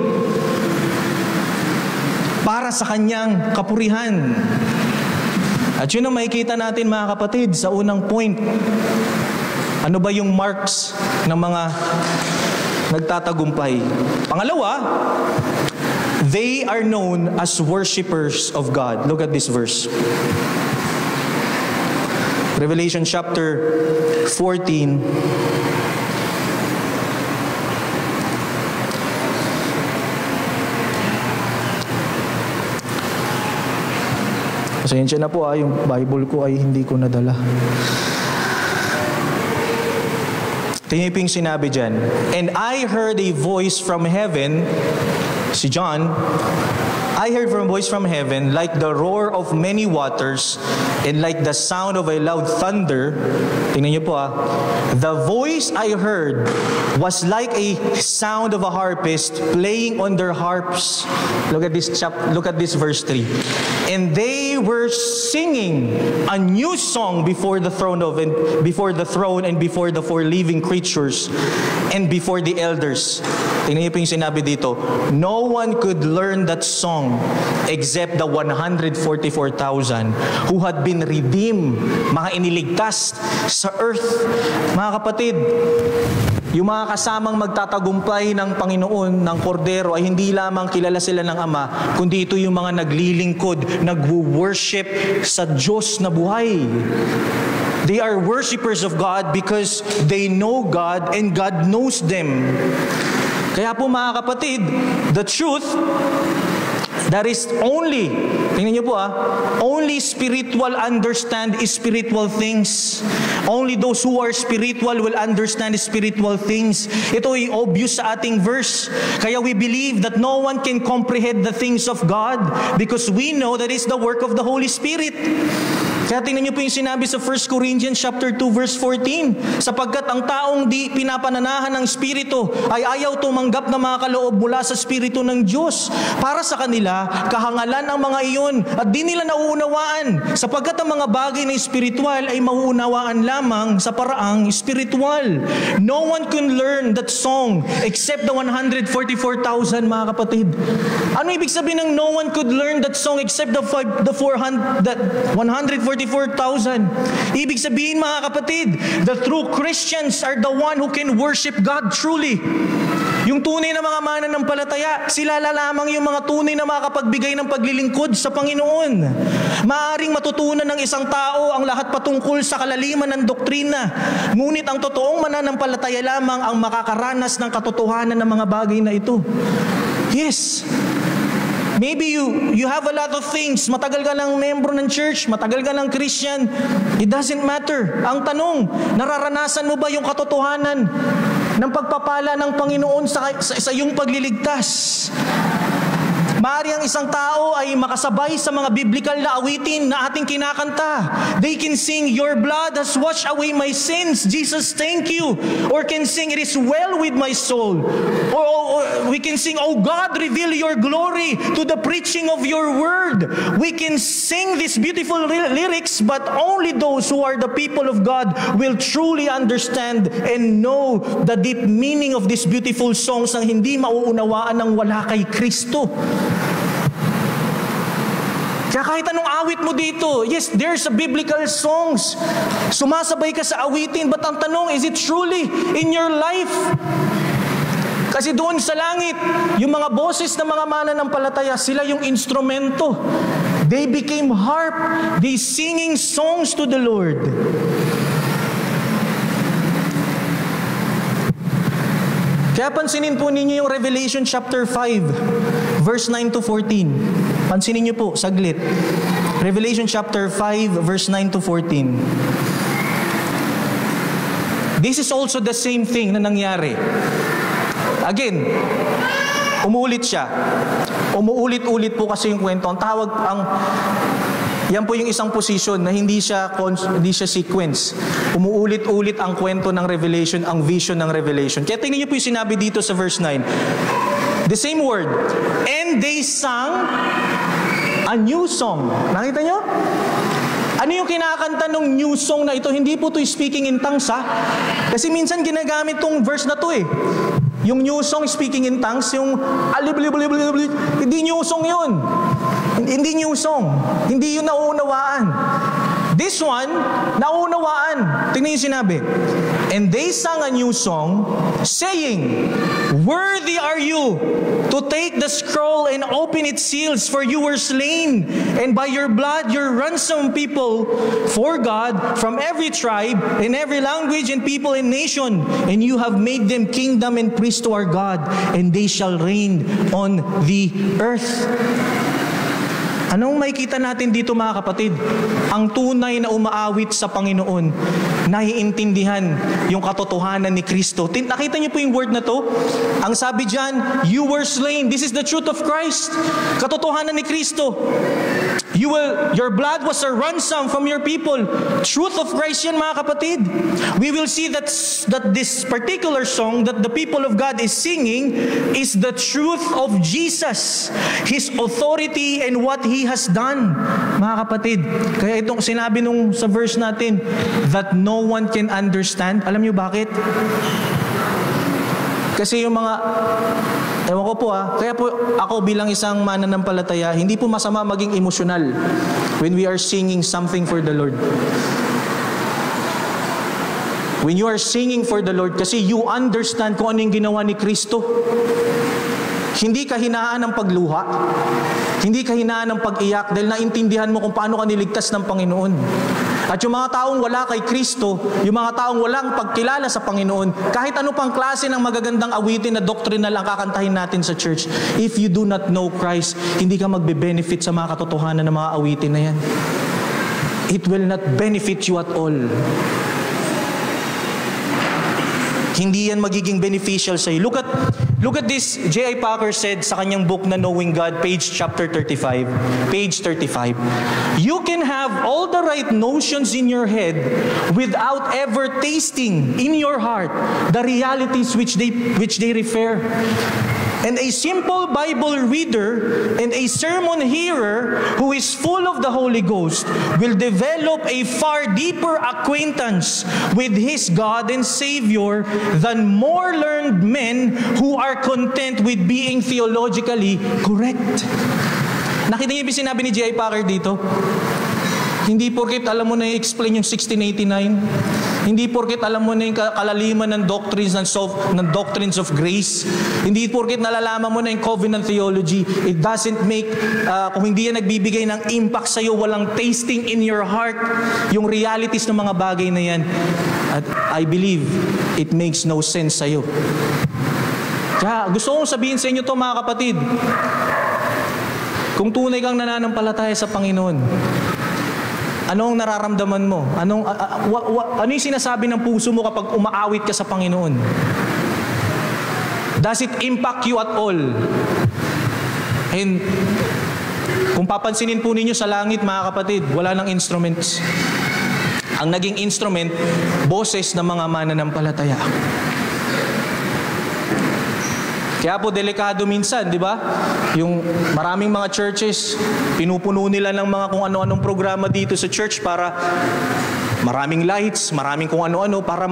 Para sa Kanyang kapurihan. At yun ang makikita natin, mga kapatid, sa unang point. Ano ba yung marks ng mga nagtatagumpay? Pangalawa, they are known as worshipers of God. Look at this verse. Revelation chapter 14. Pasensya na po yung Bible ko ay hindi ko nadala. Tingnan niyo yung sinabi dyan. And I heard a voice from heaven, si John, I heard from a voice from heaven like the roar of many waters and like the sound of a loud thunder. Tingnan niyo po The voice I heard was like a sound of a harpist playing on their harps. Look at this verse 3. And they were singing a new song before the throne and before the four living creatures and before the elders. Tingnan niyo po yung sinabi dito. No one could learn that song except the 144,000 who had been redeemed, mga iniligtas sa earth. Mga kapatid, yung mga kasamang magtatagumpay ng Panginoon, ng Kordero, ay hindi lamang kilala sila ng Ama, kundi ito yung mga naglilingkod, nagwo-worship sa Diyos na buhay. They are worshipers of God because they know God and God knows them. Kaya po, mga kapatid, the truth, that is only, tingnan niyo po only spiritual understand spiritual things. Only those who are spiritual will understand spiritual things. Ito ay obvious sa ating verse. Kaya we believe that no one can comprehend the things of God because we know that it's the work of the Holy Spirit. Kaya tingnan niyo po yung sinabi sa 1 Corinthians chapter 2 verse 14. Sapagkat ang taong di pinapananahan ng Espiritu ay ayaw tumanggap ng mga kaloob mula sa Espiritu ng Diyos. Para sa kanila, kahangalan ang mga iyon at di nila nauunawaan. Sapagkat ang mga bagay na espiritual ay mauunawaan lamang sa paraang espiritual. No one can learn that song except the 144,000, mga kapatid. Ano ibig sabihin ng no one could learn that song except the 144,000? Ibig sabihin, mga kapatid, the true Christians are the one who can worship God truly. Yung tunay na mga mananampalataya, sila lamang yung mga tunay na makapagbigay ng paglilingkod sa Panginoon. Maaring matutunan ng isang tao ang lahat patungkol sa kalaliman ng doktrina, ngunit ang totoong mananampalataya lamang ang makakaranas ng katotohanan ng mga bagay na ito. Yes. Maybe you have a lot of things. Matagal ka ng membro ng church, matagal ka ng Christian. It doesn't matter. Ang tanong, nararanasan mo ba yung katotohanan ng pagpapala ng Panginoon sa iyong pagliligtas? Maaari ang isang tao ay makasabay sa mga biblical na awitin na ating kinakanta. They can sing, "Your blood has washed away my sins. Jesus, thank you." Or can sing, "It is well with my soul." Or we can sing, "Oh God, reveal your glory to the preaching of your word." We can sing these beautiful lyrics, but only those who are the people of God will truly understand and know the deep meaning of these beautiful songs na hindi mauunawaan ng wala kay Kristo. Kaya kahit anong awit mo dito, yes, there's a biblical songs. Sumasabay ka sa awitin, but ang tanong, is it truly in your life? Kasi doon sa langit, yung mga boses ng mga mananampalataya, sila yung instrumento. They became harp. They singing songs to the Lord. Kaya pansinin po ninyo yung Revelation chapter 5, verse 9 to 14. Pansinin niyo po, saglit. Revelation chapter 5, verse 9 to 14. This is also the same thing na nangyari. Again, umuulit siya. Umuulit-ulit po kasi yung kwento. Yan po yung isang position na hindi siya sequence. Umuulit-ulit ang kwento ng Revelation, ang vision ng Revelation. Kaya tingnan niyo po yung sinabi dito sa verse 9. The same word. And they sang a new song. Nakita niyo? Ano yung kinakanta ng new song na ito? Hindi po ito speaking in tongues, ha? Kasi minsan ginagamit tong verse na to eh. Yung new song speaking in tongues, yung hindi new song yun. Hindi new song. Hindi yun nauunawaan. This one, nauunawaan. Tingnan yung sinabi. And they sang a new song, saying, "Worthy are you to take the scroll and open its seals, for you were slain, and by your blood you ransomed people for God from every tribe and every language and people and nation, and you have made them kingdom and priests to our God, and they shall reign on the earth." Anong makikita natin dito mga kapatid? Ang tunay na umaawit sa Panginoon, naiintindihan yung katotohanan ni Kristo. Nakita niyo po yung word na to? Ang sabi diyan, you were slain. This is the truth of Christ. Katotohanan ni Kristo. Your blood was a ransom from your people. Truth of Christ yan mga kapatid. We will see that this particular song that the people of God is singing is the truth of Jesus. His authority and what He has done. Mga kapatid, kaya itong sinabi nung sa verse natin, that no one can understand. Alam niyo bakit? Kasi yung mga, ewan ko po kaya po ako bilang isang mananampalataya, hindi po masama maging emosyonal when we are singing something for the Lord. When you are singing for the Lord, kasi you understand kung ano yung ginawa ni Kristo. Hindi kahinaan ng pagluha, hindi kahinaan ng pag-iyak, dahil naintindihan mo kung paano ka niligtas ng Panginoon. At yung mga taong wala kay Kristo, yung mga taong walang pagkilala sa Panginoon, kahit ano pang klase ng magagandang awitin na doctrinal ang kakantahin natin sa church, if you do not know Christ, hindi ka magbe-benefit sa mga katotohanan ng mga awitin na yan. It will not benefit you at all. Hindi yan magiging beneficial sa iyo. Look at this. J.I. Packer said sa kanyang book na Knowing God, page 35. You can have all the right notions in your head without ever tasting in your heart the realities which they refer. And a simple Bible reader and a sermon hearer who is full of the Holy Ghost will develop a far deeper acquaintance with his God and Savior than more learned men who are content with being theologically correct. Nakita niyo yung sinabi ni J.I. Packer dito? Hindi porket alam mo na i-explain yung 1689. Hindi porket alam mo na yung kalaliman ng doctrines of grace. Hindi porket nalalaman mo na yung covenant theology. It doesn't make, kung hindi yan nagbibigay ng impact sa'yo, walang tasting in your heart, yung realities ng mga bagay na yan. At I believe it makes no sense sa'yo. Kaya gusto kong sabihin sa inyo to mga kapatid. Kung tunay kang nananampalataya sa Panginoon, anong nararamdaman mo? Ano yung sinasabi ng puso mo kapag umaawit ka sa Panginoon? Does it impact you at all? And kung papansinin po ninyo sa langit mga kapatid, wala nang instruments. Ang naging instrument, boses ng mga mananampalataya. Kaya po delikado minsan, di ba? Yung maraming mga churches, pinupuno nila ng mga kung ano-anong programa dito sa church para maraming lights, maraming kung ano-ano para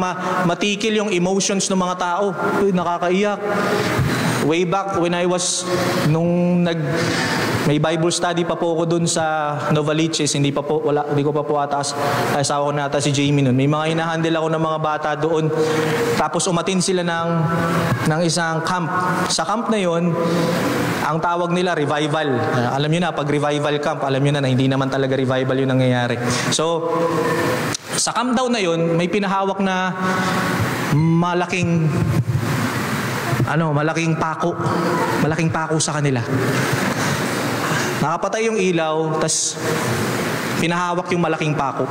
matikil yung emotions ng mga tao. Uy, nakakaiyak. Way back when I was, may Bible study pa po ako dun sa Novaliches, hindi ko pa po asawa ko na ata si Jamie nun. May mga hinahandle ako ng mga bata doon. Tapos umatin sila ng isang camp. Sa camp na yon, ang tawag nila revival. Alam nyo na, pag revival camp, alam nyo na hindi naman talaga revival yung nangyayari. So, sa camp daw na yon, may pinahawak na malaking pako. Malaking pako sa kanila. Nakapatay yung ilaw, tas pinahawak yung malaking pako.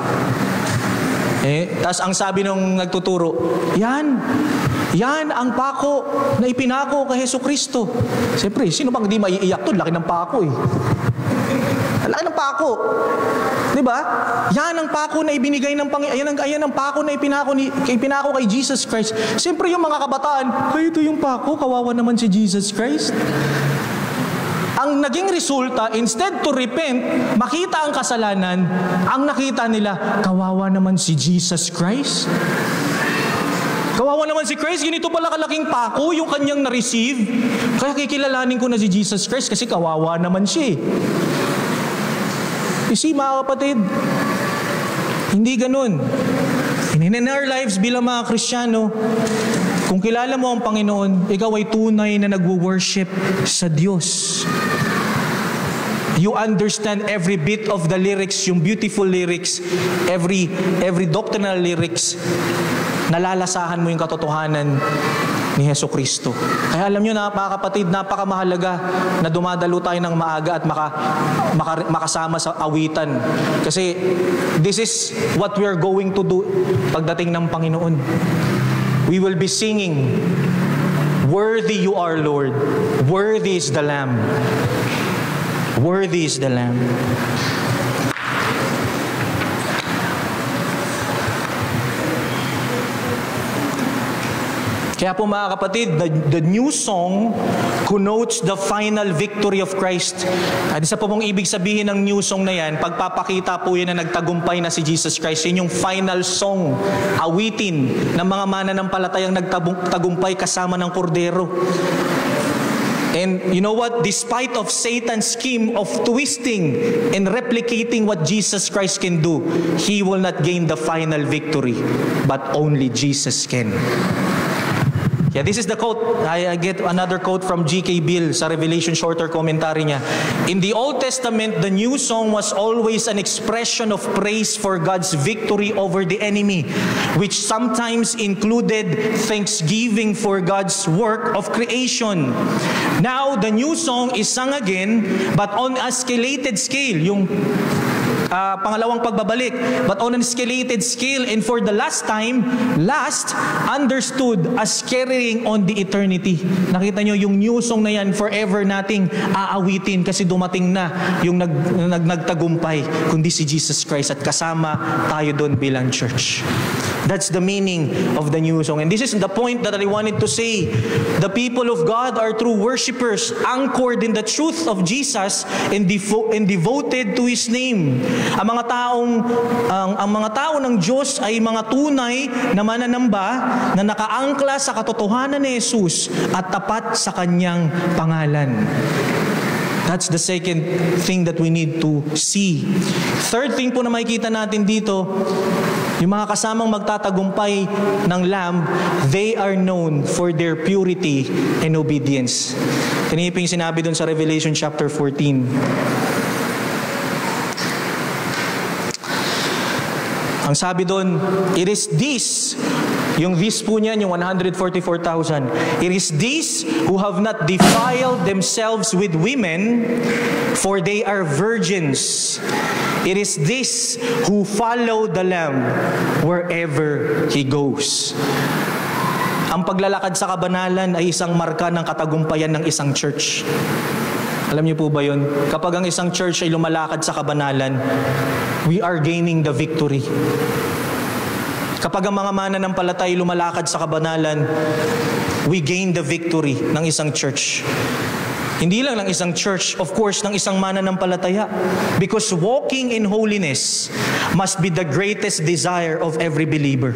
Tas ang sabi nung nagtuturo, yan ang pako na ipinako kay Jesucristo. Siyempre, sino bang hindi maiiyak to? Laki ng pako eh. Laki ng pako. Diba? Yan ang pako na ibinigay ng Panginoon. Ayan ang pako na ipinako kay Jesus Christ. Siyempre yung mga kabataan, ito yung pako, kawawa naman si Jesus Christ. Ang naging resulta, instead to repent, makita ang kasalanan, ang nakita nila, kawawa naman si Jesus Christ. Kawawa naman si Christ, ganito pala kalaking pako yung kanyang na-receive. Kaya kikilalanin ko na si Jesus Christ kasi kawawa naman siya. You see, mga kapatid, hindi ganun. In our lives bilang mga Kristiyano, kung kilala mo ang Panginoon, ikaw ay tunay na nagwo-worship sa Diyos. You understand every bit of the lyrics, yung beautiful lyrics, every doctrinal lyrics, nalalasahan mo yung katotohanan ni Jesucristo. Kaya alam nyo na mga kapatid, napakamahalaga na dumadalo tayo ng maaga at makasama sa awitan. Kasi this is what we are going to do pagdating ng Panginoon. We will be singing, "Worthy you are, Lord. Worthy is the Lamb. Worthy is the Lamb." Kaya po mga kapatid, the new song connotes the final victory of Christ. At isa po pong ibig sabihin ng new song na yan, pagpapakita po yan na nagtagumpay na si Jesus Christ. Yan yung final song, awitin ng mga mananampalatayang nagtagumpay kasama ng Kordero. And you know what? Despite of Satan's scheme of twisting and replicating what Jesus Christ can do, he will not gain the final victory, but only Jesus can. Yeah, this is the quote. I get another quote from G.K. Bill sa Revelation Shorter Commentary niya. In the Old Testament, the new song was always an expression of praise for God's victory over the enemy, which sometimes included thanksgiving for God's work of creation. Now, the new song is sung again, but on a escalated scale. Yung pangalawang pagbabalik, but on an escalated scale, and for the last time, understood as carrying on the eternity. Nakita nyo, yung new song na yan, forever nating aawitin kasi dumating na yung nagtagumpay, kundi si Jesus Christ at kasama tayo doon bilang church. That's the meaning of the new song. And this is the point that I wanted to say. The people of God are true worshipers, anchored in the truth of Jesus and devoted to His name. Ang mga tao ng Diyos ay mga tunay na mananamba na nakaangkla sa katotohanan ni Jesus at tapat sa kanyang pangalan. That's the second thing that we need to see. Third thing po na makikita natin dito, Yung mga kasamang magtatagumpay ng Lamb, they are known for their purity and obedience. Kanina po yung sinabi doon sa Revelation chapter 14. Ang sabi doon, it is this, yung this po niyan, yung 144,000. It is these who have not defiled themselves with women, for they are virgins. It is this who follow the Lamb wherever He goes. Ang paglalakad sa kabanalan ay isang marka ng katagumpayan ng isang church. Alam niyo po ba yun? Kapag ang isang church ay lumalakad sa kabanalan, we are gaining the victory. Kapag ang mga mananampalataya ay lumalakad sa kabanalan, we gain the victory ng isang church. Hindi lang ng isang church, of course, ng isang mananampalataya. Because walking in holiness must be the greatest desire of every believer.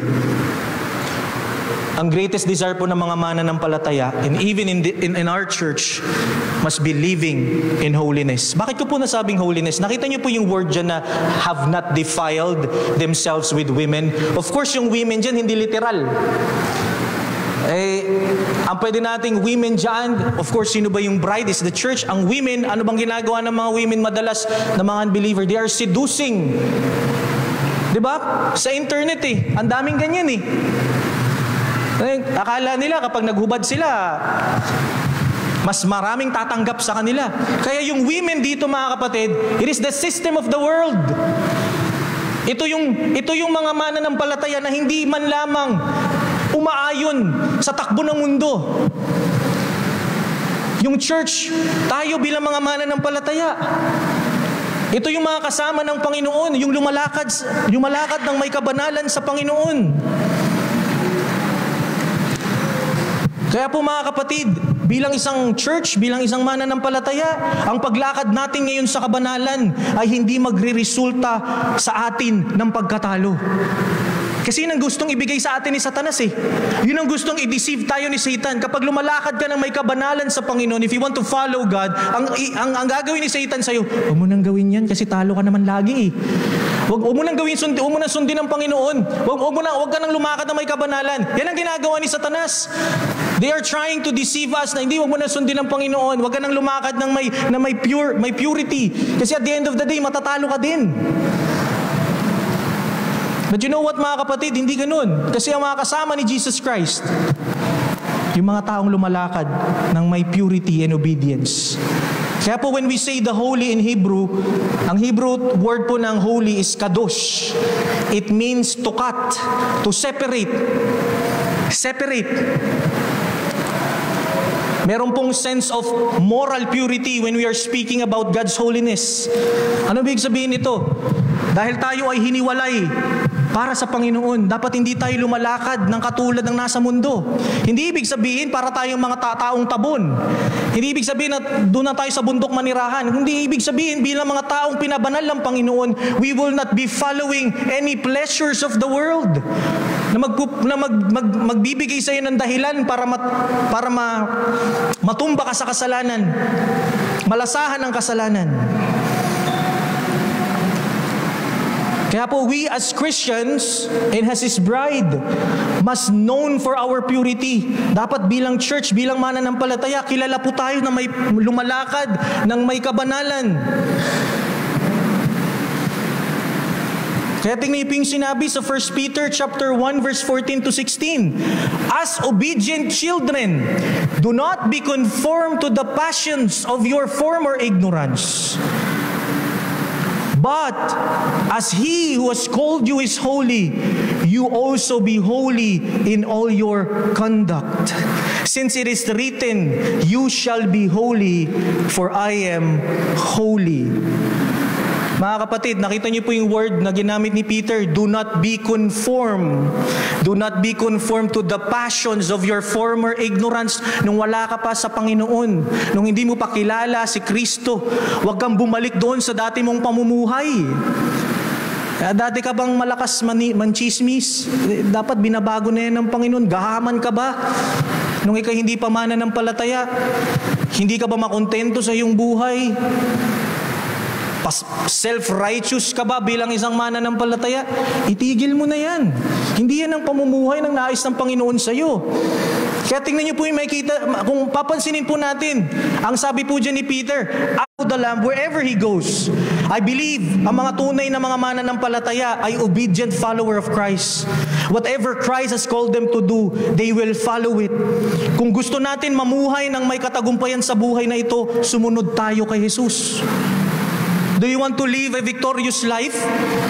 Ang greatest desire po ng mga mananampalataya, and even in our church, must be living in holiness. Bakit ko po nasabing holiness? Nakita niyo po yung word dyan na have not defiled themselves with women. Of course, yung women dyan, hindi literal. Ang pwede nating women dyan, of course, sino ba yung bride is the church. Ang women, ano bang ginagawa ng mga women madalas na mga unbeliever? They are seducing. Diba? Sa internet ang daming ganyan Akala nila kapag naghubad sila, mas maraming tatanggap sa kanila. Kaya yung women dito, mga kapatid, it is the system of the world. Ito yung mga mananampalataya na hindi man lamang umaayon sa takbo ng mundo. Yung church, tayo bilang mga mananampalataya, ito yung mga kasama ng Panginoon, yung lumalakad ng may kabanalan sa Panginoon. Kaya po mga kapatid, bilang isang church, bilang isang mananampalataya, ang paglakad natin ngayon sa kabanalan ay hindi magre-resulta sa atin ng pagkatalo. Kasi yun ang gustong ibigay sa atin ni Satanas Yun ang gustong i-deceive tayo ni Satan. Kapag lumalakad ka ng may kabanalan sa Panginoon, if you want to follow God, ang gagawin ni Satan sa'yo, huwag mo nang gawin yan kasi talo ka naman lagi Huwag mo nang sundin ang Panginoon. Huwag ka nang lumakad ng may kabanalan. Yan ang ginagawa ni Satanas. They are trying to deceive us na hindi, huwag mo nang sundin ang Panginoon. Huwag ka nang lumakad ng may purity. Kasi at the end of the day, matatalo ka din. But you know what, mga kapatid, hindi ganun. Kasi ang mga kasama ni Jesus Christ, yung mga taong lumalakad ng may purity and obedience. Kaya po when we say the holy in Hebrew, ang Hebrew word po ng holy is kadosh. It means to cut, to separate. Separate. Meron pong sense of moral purity when we are speaking about God's holiness. Ano ibig sabihin nito? Dahil tayo ay hiniwalay para sa Panginoon, dapat hindi tayo lumalakad ng katulad ng nasa mundo. Hindi ibig sabihin para tayong mga taong tabon. Hindi ibig sabihin na doon na tayo sa bundok manirahan. Hindi ibig sabihin bilang mga taong pinabanal ng Panginoon, we will not be following any pleasures of the world na magbibigay sa iyo ng dahilan para matumba ka sa kasalanan, malasahan ang kasalanan. Kaya po, we as Christians and as His bride must known for our purity. Dapat bilang church, bilang mananampalataya, kilala po tayo na may lumalakad ng may kabanalan. Kaya tingnan niyo yung sinabi sa 1 Peter chapter 1 verse 14 to 16. As obedient children, do not be conformed to the passions of your former ignorance. But as He who has called you is holy, you also be holy in all your conduct. Since it is written, you shall be holy, for I am holy. Mga kapatid, nakita niyo po yung word na ginamit ni Peter, do not be conformed. Do not be conformed to the passions of your former ignorance nung wala ka pa sa Panginoon. Nung hindi mo pa kilala si Kristo. Huwag kang bumalik doon sa dati mong pamumuhay. Dati ka bang malakas manchismis? Dapat binabago na yan ng Panginoon. Gahaman ka ba? Nung ikay hindi pa mananampalataya? Hindi ka ba makontento sa iyong buhay? self-righteous ka ba bilang isang mananampalataya? Itigil mo na yan. Hindi yan ang pamumuhay ng nais ng Panginoon sa iyo. Kaya tingnan niyo po yung makikita, kung papansinin po natin, ang sabi po dyan ni Peter, "Out the Lamb wherever he goes." I believe, ang mga tunay na mga mananampalataya ay obedient follower of Christ. Whatever Christ has called them to do, they will follow it. Kung gusto natin mamuhay ng may katagumpayan sa buhay na ito, sumunod tayo kay Jesus. Do you want to live a victorious life?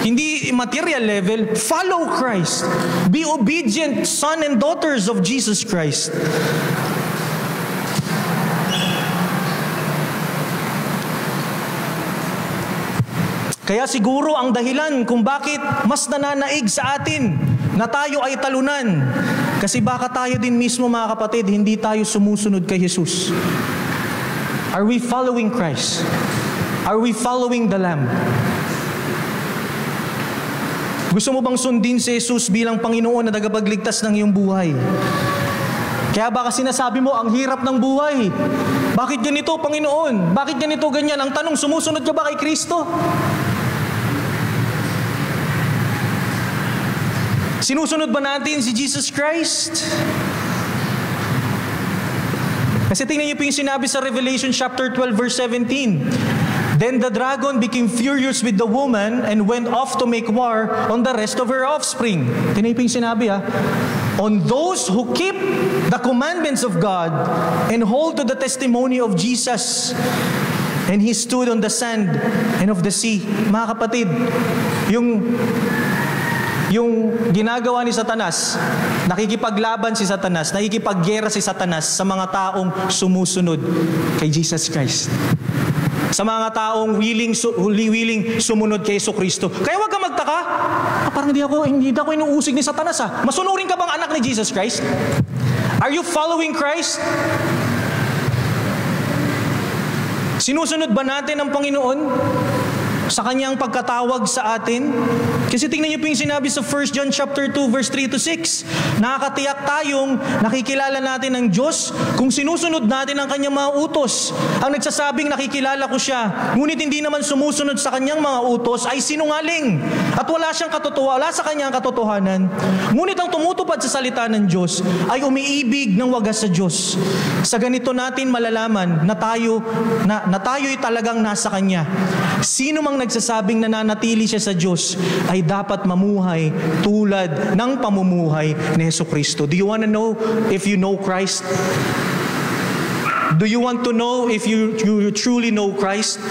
Hindi material level. Follow Christ. Be obedient son and daughters of Jesus Christ. Kaya siguro ang dahilan kung bakit mas nananaig sa atin na tayo ay talunan. Kasi baka tayo din mismo, mga kapatid, hindi tayo sumusunod kay Jesus. Are we following Christ? Are we following the Lamb? Gusto mo bang sundin si Jesus bilang Panginoon na tagapagligtas ng iyong buhay? Kaya baka sinasabi mo, ang hirap ng buhay. Bakit ganito, Panginoon? Bakit ganito, ganyan? Ang tanong, sumusunod ka ba kay Kristo? Sinusunod ba natin si Jesus Christ? Kasi tingnan niyo po yung sinabi sa Revelation chapter 12 verse 17. Then the dragon became furious with the woman and went off to make war on the rest of her offspring. Tingnan niyo po yung sinabi on those who keep the commandments of God and hold to the testimony of Jesus. And he stood on the sand and of the sea. Mga kapatid, yung ginagawa ni Satanas, nakikipaglaban si Satanas, nakikipaggera si Satanas sa mga taong sumusunod kay Jesus Christ. Sa mga taong willing sumunod kay Jesucristo. Kaya wag ka magtaka, parang hindi ako inuusig ni Satanas Masunurin ka bang anak ni Jesus Christ? Are you following Christ? Sinusunod ba natin ang Panginoon sa kanyang pagkatawag sa atin? Kasi tingnan niyo po yung sinabi sa 1 John chapter 2 verse 3 to 6. Nakakatiyak tayong nakikilala natin ang Diyos kung sinusunod natin ang kanyang mga utos. Ang nagsasabing nakikilala ko siya, ngunit hindi naman sumusunod sa kanyang mga utos ay sinungaling at wala sa kanyang katotohanan. Ngunit ang tumutupad sa salita ng Diyos ay umiibig ng wagas sa Diyos. Sa ganito natin malalaman na tayo'y talagang nasa Kanya. Sino mang nagsasabing nananatili siya sa Diyos ay dapat mamuhay tulad ng pamumuhay ni Jesucristo. Do you want to know if you know Christ? Do you want to know if you truly know Christ?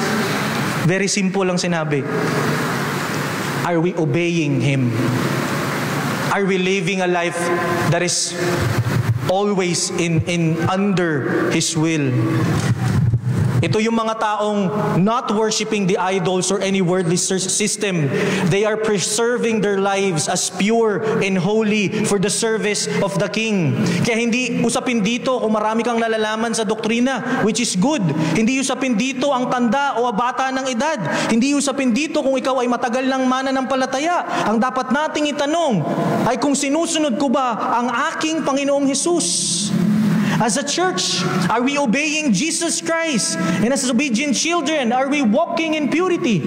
Very simple lang sinabi. Are we obeying Him? Are we living a life that is always in under His will? Ito yung mga taong not worshiping the idols or any worldly system. They are preserving their lives as pure and holy for the service of the King. Kaya hindi usapin dito kung marami kang nalalaman sa doktrina, which is good. Hindi usapin dito ang tanda o bata ng edad. Hindi usapin dito kung ikaw ay matagal ng mananampalataya. Ang dapat nating itanong ay kung sinusunod ko ba ang aking Panginoong Hesus. As a church, are we obeying Jesus Christ? And as obedient children, are we walking in purity?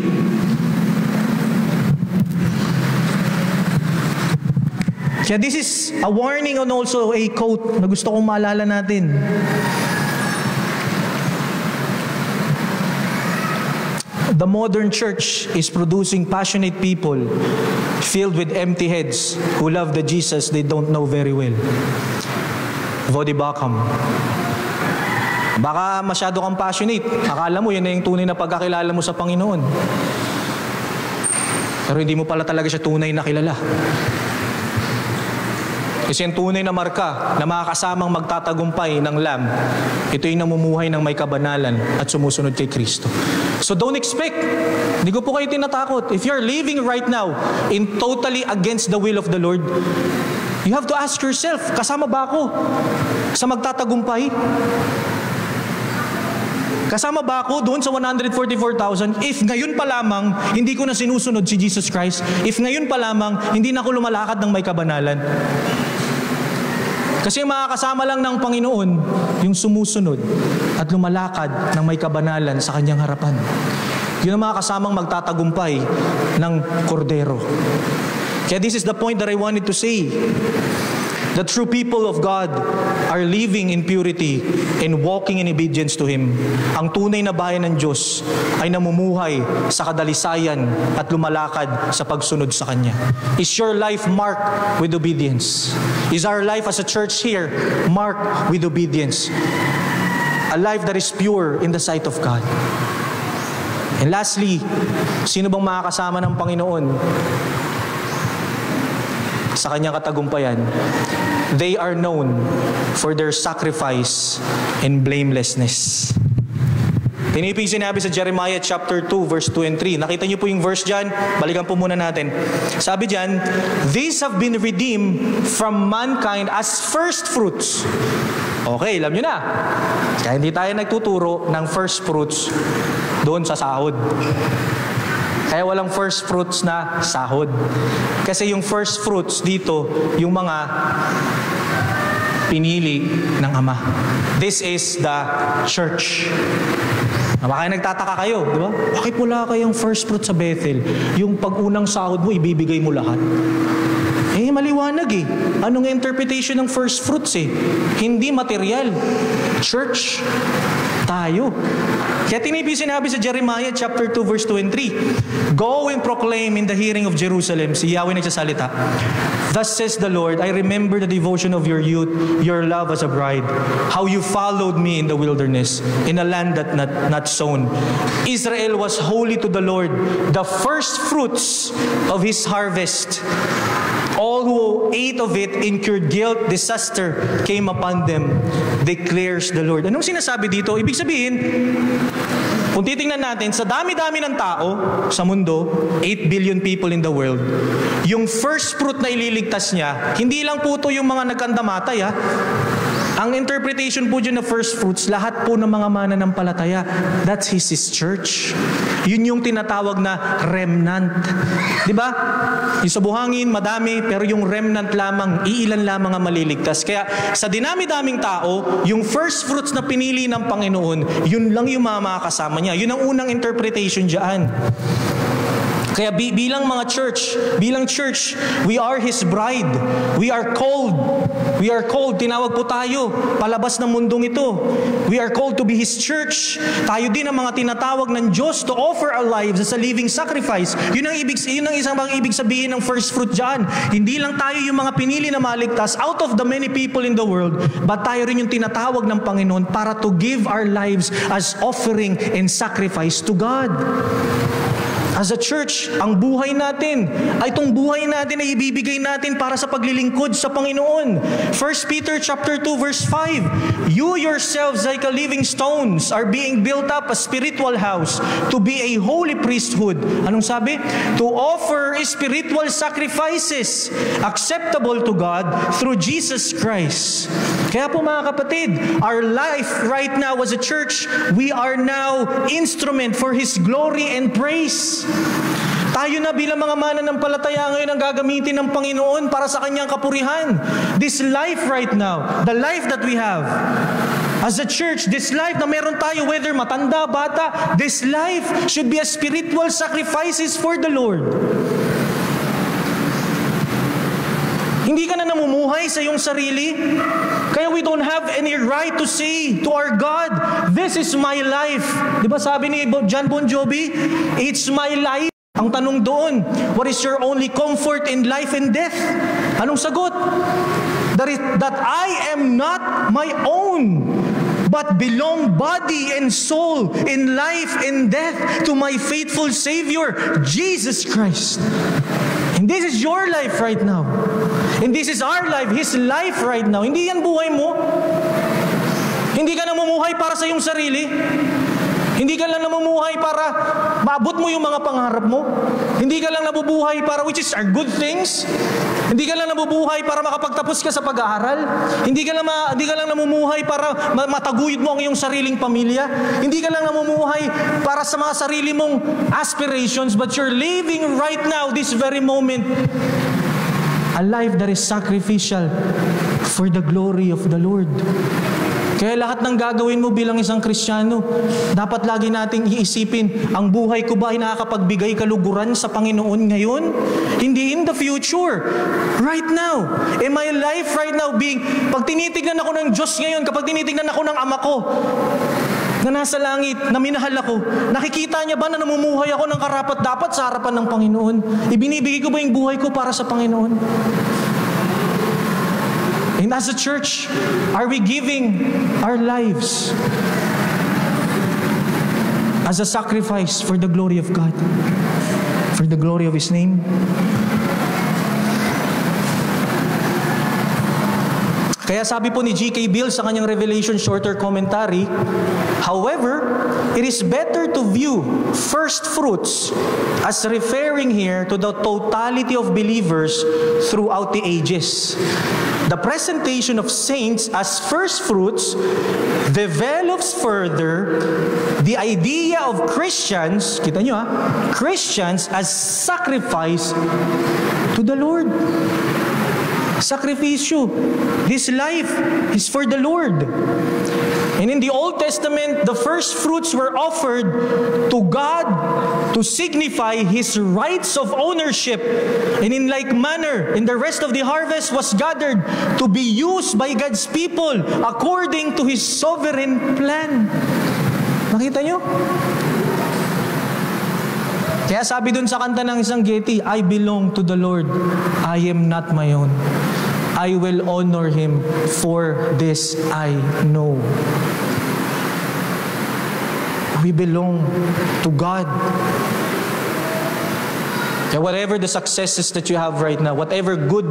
Kaya this is a warning and also a quote na gusto kong maalala natin. The modern church is producing passionate people filled with empty heads who love the Jesus they don't know very well. Voddie Baucham. Baka masyado kang passionate. Akala mo, yan na yung tunay na pagkakilala mo sa Panginoon. Pero hindi mo pala talaga siya tunay na kilala. Kasi yung tunay na marka na makakasamang magtatagumpay ng Lamb, ito yung namumuhay ng may kabanalan at sumusunod kay Kristo. So don't expect, hindi ko po kayo tinatakot. If you're living right now in totally against the will of the Lord, you have to ask yourself, kasama ba ako sa magtatagumpay? Kasama ba ako doon sa 144,000 if ngayon pa lamang hindi ko na sinusunod si Jesus Christ? If ngayon pa lamang hindi na ako lumalakad ng may kabanalan? Kasi makakasama lang ng Panginoon yung sumusunod at lumalakad ng may kabanalan sa kanyang harapan. Yun ang mga kasamang magtatagumpay ng kordero. Kaya this is the point that I wanted to say. The true people of God are living in purity and walking in obedience to Him. Ang tunay na bayan ng Diyos ay namumuhay sa kadalisayan at lumalakad sa pagsunod sa Kanya. Is your life marked with obedience? Is our life as a church here marked with obedience? A life that is pure in the sight of God. And lastly, sino bang makakasama ng Panginoon sa Kanyang katagumpayan? They are known for their sacrifice and blamelessness. Tiniping sinabi sa Jeremiah chapter 2 verse 2 and 3. Nakita niyo po yung verse dyan? Balikan po muna natin. Sabi dyan, these have been redeemed from mankind as first fruits. Okay, alam niyo na. Kaya hindi tayo nagtuturo ng first fruits doon sa sahod. Kaya walang first fruits na sahod. Kasi yung first fruits dito, yung mga pinili ng Ama. This is the church. Baka nagtataka kayo, di ba? Bakit wala kayong first fruits sa Bethel? Yung pag-unang sahod mo, ibibigay mo lahat. Maliwanag eh. Anong interpretation ng first fruits eh? Hindi material. Church. Tayo. Kaya tinipin sinabi sa Jeremiah chapter 2 verse 2 and 3. Go and proclaim in the hearing of Jerusalem. Si Yahweh nagsasalita. Thus says the Lord, I remember the devotion of your youth, your love as a bride, how you followed me in the wilderness, in a land that not sown. Israel was holy to the Lord, the first fruits of His harvest. All who ate of it incurred guilt, disaster came upon them, declares the Lord. Anong sinasabi dito? Ibig sabihin, kung titingnan natin, sa dami-dami ng tao sa mundo, 8 billion people in the world, yung first fruit na ililigtas niya, hindi lang po ito yung mga nagkandamatay ha. Ang interpretation po dyan na first fruits, lahat po ng mga mananampalataya, that's His church. Yun yung tinatawag na remnant. Diba? Yung sa buhangin, madami, pero yung remnant lamang, iilan lamang ang maliligtas. Kaya sa dinami-daming tao, yung first fruits na pinili ng Panginoon, yun lang yung makakasama niya. Yun ang unang interpretation dyan. Kaya bilang mga church, bilang church, we are His bride. We are called. We are called. Tinawag po tayo palabas ng mundong ito. We are called to be His church. Tayo din ang mga tinatawag ng Diyos to offer our lives as a living sacrifice. Yun ang isang ibig sabihin ng first fruit dyan. Hindi lang tayo yung mga pinili na maligtas out of the many people in the world, but tayo rin yung tinatawag ng Panginoon para to give our lives as offering and sacrifice to God. As a church, ang buhay natin, ay itong buhay natin ay ibibigay natin para sa paglilingkod sa Panginoon. 1 Peter chapter 2 verse 5, you yourselves like a living stones are being built up a spiritual house to be a holy priesthood. Anong sabi? To offer spiritual sacrifices acceptable to God through Jesus Christ. Kaya po mga kapatid, our life right now as a church, we are now instrument for His glory and praise. Tayo na bilang mga mananampalataya ngayon ang gagamitin ng Panginoon para sa Kanyang kapurihan. This life right now, the life that we have as a church, this life na meron tayo, whether matanda, bata, this life should be a spiritual sacrifices for the Lord. Hindi ka na namumuhay sa iyong sarili. Kaya we don't have any right to say to our God, this is my life. Di ba sabi ni John Bon Jovi, it's my life. Ang tanong doon, what is your only comfort in life and death? Anong sagot? That I am not my own, but belong body and soul in life and death to my faithful Savior, Jesus Christ. And this is your life right now. And this is our life, His life right now. Hindi yan buhay mo. Hindi ka namumuhay para sa iyong sarili. Hindi ka lang namumuhay para maabot mo yung mga pangarap mo. Hindi ka lang nabubuhay para, which is are good things. Hindi ka lang nabubuhay para makapagtapos ka sa pag-aaral. Hindi ka lang namumuhay para mataguyod mo ang iyong sariling pamilya. Hindi ka lang namumuhay para sa mga sarili mong aspirations, but you're living right now, this very moment, a life that is sacrificial for the glory of the Lord. Kaya lahat ng gagawin mo bilang isang Kristiyano, dapat lagi nating iisipin, ang buhay ko ba ay nakakapagbigay kaluguran sa Panginoon ngayon? Hindi in the future. Right now. Am my life right now being, pag tinitignan ako ng Diyos ngayon, kapag tinitignan ako ng Ama ko, na nasa langit, na minahal ako, nakikita niya ba na namumuhay ako ng karapat-dapat sa harapan ng Panginoon? Ibinibigay ko ba yung buhay ko para sa Panginoon? And as a church, are we giving our lives as a sacrifice for the glory of God? For the glory of His name? Kaya sabi po ni G.K. Bill sa kanyang Revelation Shorter Commentary, however, it is better to view first fruits as referring here to the totality of believers throughout the ages. The presentation of saints as first fruits develops further the idea of Christians, kita nyo Christians as sacrifice to the Lord. Sacrificio. This life is for the Lord. And in the Old Testament, the first fruits were offered to God to signify His rights of ownership. And in like manner, in the rest of the harvest was gathered to be used by God's people according to His sovereign plan. Nakita nyo? Kaya sabi dun sa kanta ng isang Getty, I belong to the Lord. I am not my own. I will honor Him, for this I know. We belong to God. Kaya whatever the successes that you have right now, whatever good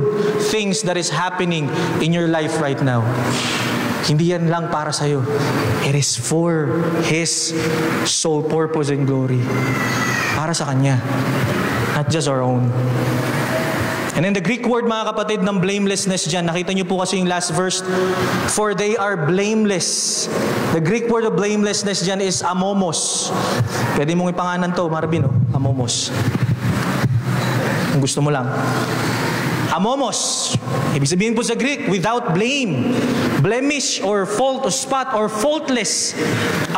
things that is happening in your life right now, hindi yan lang para sa'yo. It is for His sole purpose and glory. Para sa Kanya. Not just our own. And then the Greek word, mga kapatid, ng blamelessness dyan, nakita niyo po kasi yung last verse, for they are blameless. The Greek word of blamelessness dyan is amomos. Pwede mong ipanganan to, Marvin, amomos. Kung gusto mo lang. Amomos. Ibig sabihin po sa Greek, without blame, blemish or fault or spot or faultless,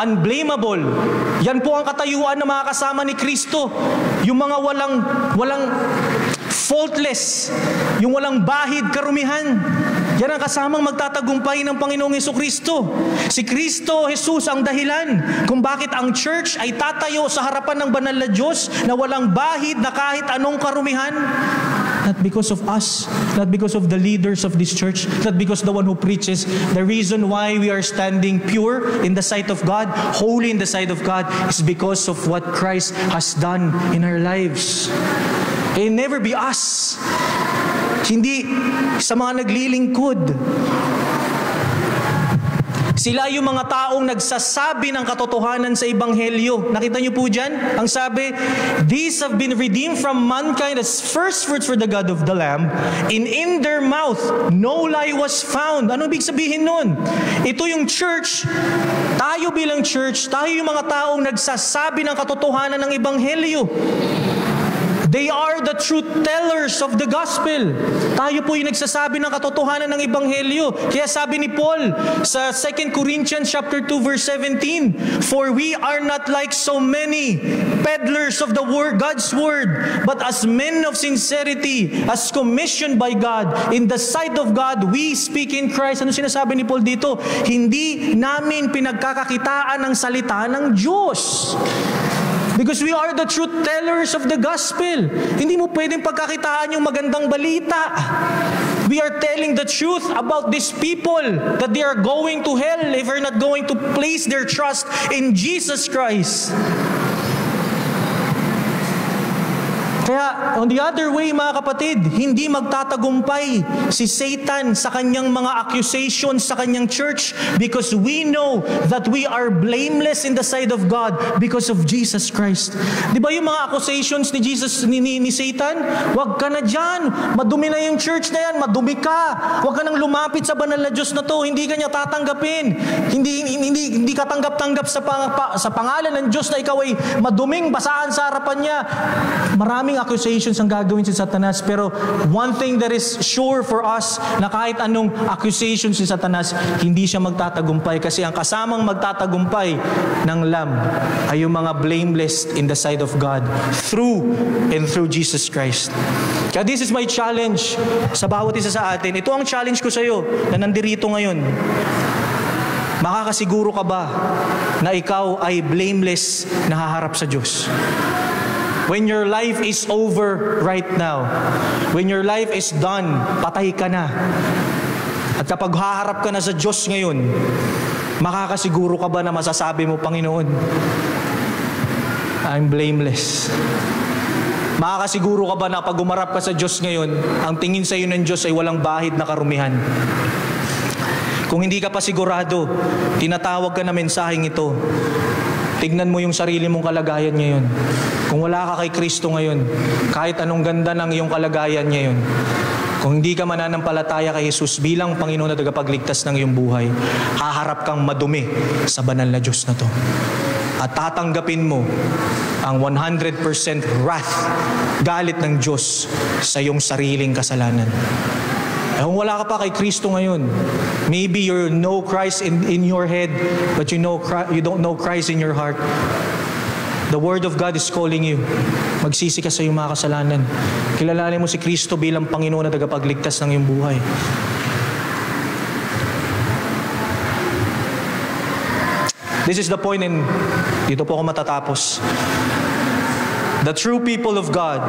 unblameable. Yan po ang katayuan ng mga kasama ni Kristo. Yung mga walang faultless, yung walang bahid, karumihan. Yan ang kasamang magtatagumpay ng Panginoong Jesucristo. Si Kristo Jesus ang dahilan kung bakit ang church ay tatayo sa harapan ng banal na Diyos na walang bahid na kahit anong karumihan. Not because of us, not because of the leaders of this church, not because the one who preaches. The reason why we are standing pure in the sight of God, holy in the sight of God, is because of what Christ has done in our lives. It will never be us. Hindi sa mga naglilingkod. Sila yung mga taong nagsasabi ng katotohanan sa Ebanghelyo. Nakita niyo po dyan? Ang sabi, these have been redeemed from mankind as first fruits for the God of the Lamb. In their mouth, no lie was found. Ano ibig sabihin nun? Ito yung church. Tayo bilang church, tayo yung mga taong nagsasabi ng katotohanan ng Ebanghelyo. They are the truth tellers of the gospel. Tayo po yung nagsasabi ng katotohanan ng Ebanghelyo. Kaya sabi ni Paul sa 2 Corinthians chapter 2 verse 17, for we are not like so many peddlers of the word, God's word, but as men of sincerity, as commissioned by God, in the sight of God, we speak in Christ. Ano sinasabi ni Paul dito? Hindi namin pinagkakakitaan ng salita ng Diyos. Because we are the truth tellers of the gospel. Hindi mo pwedeng pagkakitaan yung magandang balita. We are telling the truth about these people, that they are going to hell if they're not going to place their trust in Jesus Christ. Kaya, on the other way, mga kapatid, hindi magtatagumpay si Satan sa kanyang mga accusations sa kanyang church because we know that we are blameless in the sight of God because of Jesus Christ. Di ba yung mga accusations ni Jesus, ni Satan? Huwag ka na dyan. Madumi na yung church na yan. Madumi ka. Huwag ka nang lumapit sa banal na Diyos na to. Hindi ka niya tatanggapin. Hindi ka tanggap-tanggap sa pangalan ng Diyos na ikaw ay maduming basaan sa harapan niya. Maraming Maraming accusations ang gagawin si Satanas, pero one thing that is sure for us, na kahit anong accusation si Satanas, hindi siya magtatagumpay, kasi ang kasamang magtatagumpay ng Lamb ay yung mga blameless in the sight of God through Jesus Christ. Kaya this is my challenge sa bawat isa sa atin. Ito ang challenge ko sa iyo na nandirito ngayon. Makakasiguro ka ba na ikaw ay blameless na haharap sa Diyos? When your life is over right now, when your life is done, patay ka na. At kapag haharap ka na sa Diyos ngayon, makakasiguro ka ba na masasabi mo, Panginoon, I'm blameless? Makakasiguro ka ba na pag umarap ka sa Diyos ngayon, ang tingin sa iyo ng Diyos ay walang bahid na karumihan? Kung hindi ka pa sigurado, tinatawag ka na mensaheng ito. Tignan mo yung sarili mong kalagayan ngayon. Kung wala ka kay Kristo ngayon, kahit anong ganda ng iyong kalagayan ngayon, kung hindi ka mananampalataya kay Jesus bilang Panginoon na tagapagligtas ng iyong buhay, haharap kang madumi sa banal na Diyos na to. At tatanggapin mo ang 100% wrath, galit ng Diyos sa iyong sariling kasalanan. Eh, kung wala ka pa kay Kristo ngayon, maybe you know Christ in your head, but you don't know Christ in your heart. The Word of God is calling you. Magsisi ka sa iyong mga kasalanan. Kilalanin mo si Kristo bilang Panginoon na tagapagligtas ng iyong buhay. This is the point, and dito po ako matatapos. The true people of God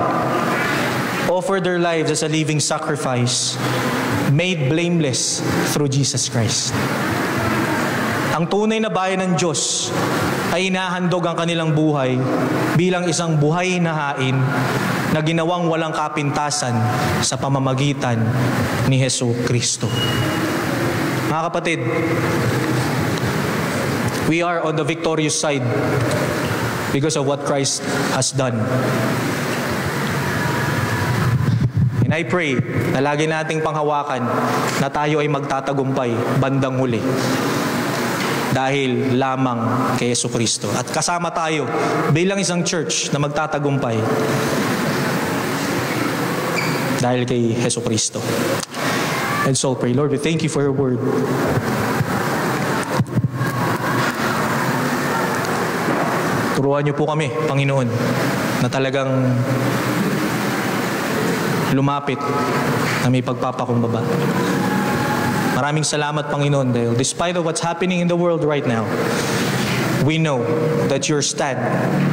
offer their lives as a living sacrifice, made blameless through Jesus Christ. Ang tunay na bayan ng Diyos ay inahandog ang kanilang buhay bilang isang buhay na hain na ginawang walang kapintasan sa pamamagitan ni Hesus Kristo. Mga kapatid, we are on the victorious side because of what Christ has done. And I pray na lagi nating panghawakan na tayo ay magtatagumpay bandang huli dahil lamang kay Hesus Kristo. At kasama tayo bilang isang church na magtatagumpay dahil kay Hesus Kristo. And so pray, Lord, we thank you for your word. Turuan niyo po kami, Panginoon, na talagang lumapit na may pagpapakumbaba. Maraming salamat, Panginoon, dahil despite of what's happening in the world right now, we know that you're stand.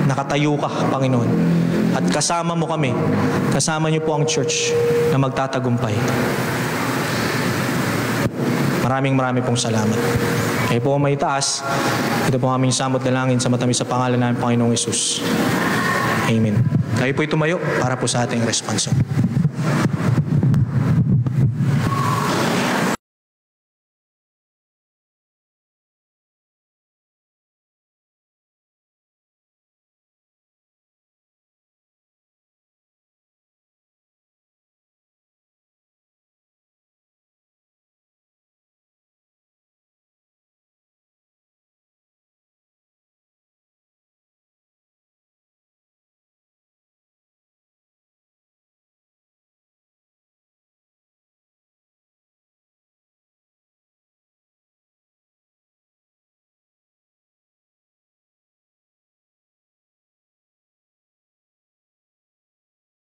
Nakatayo ka, Panginoon. At kasama mo kami. Kasama niyo po ang church na magtatagumpay. Maraming pong salamat. Kayo po may taas. Ito po aming samot na langin sa matamis sa pangalan namin, Panginoong Hesus. Amen. Kayo po tumayo para po sa ating responso.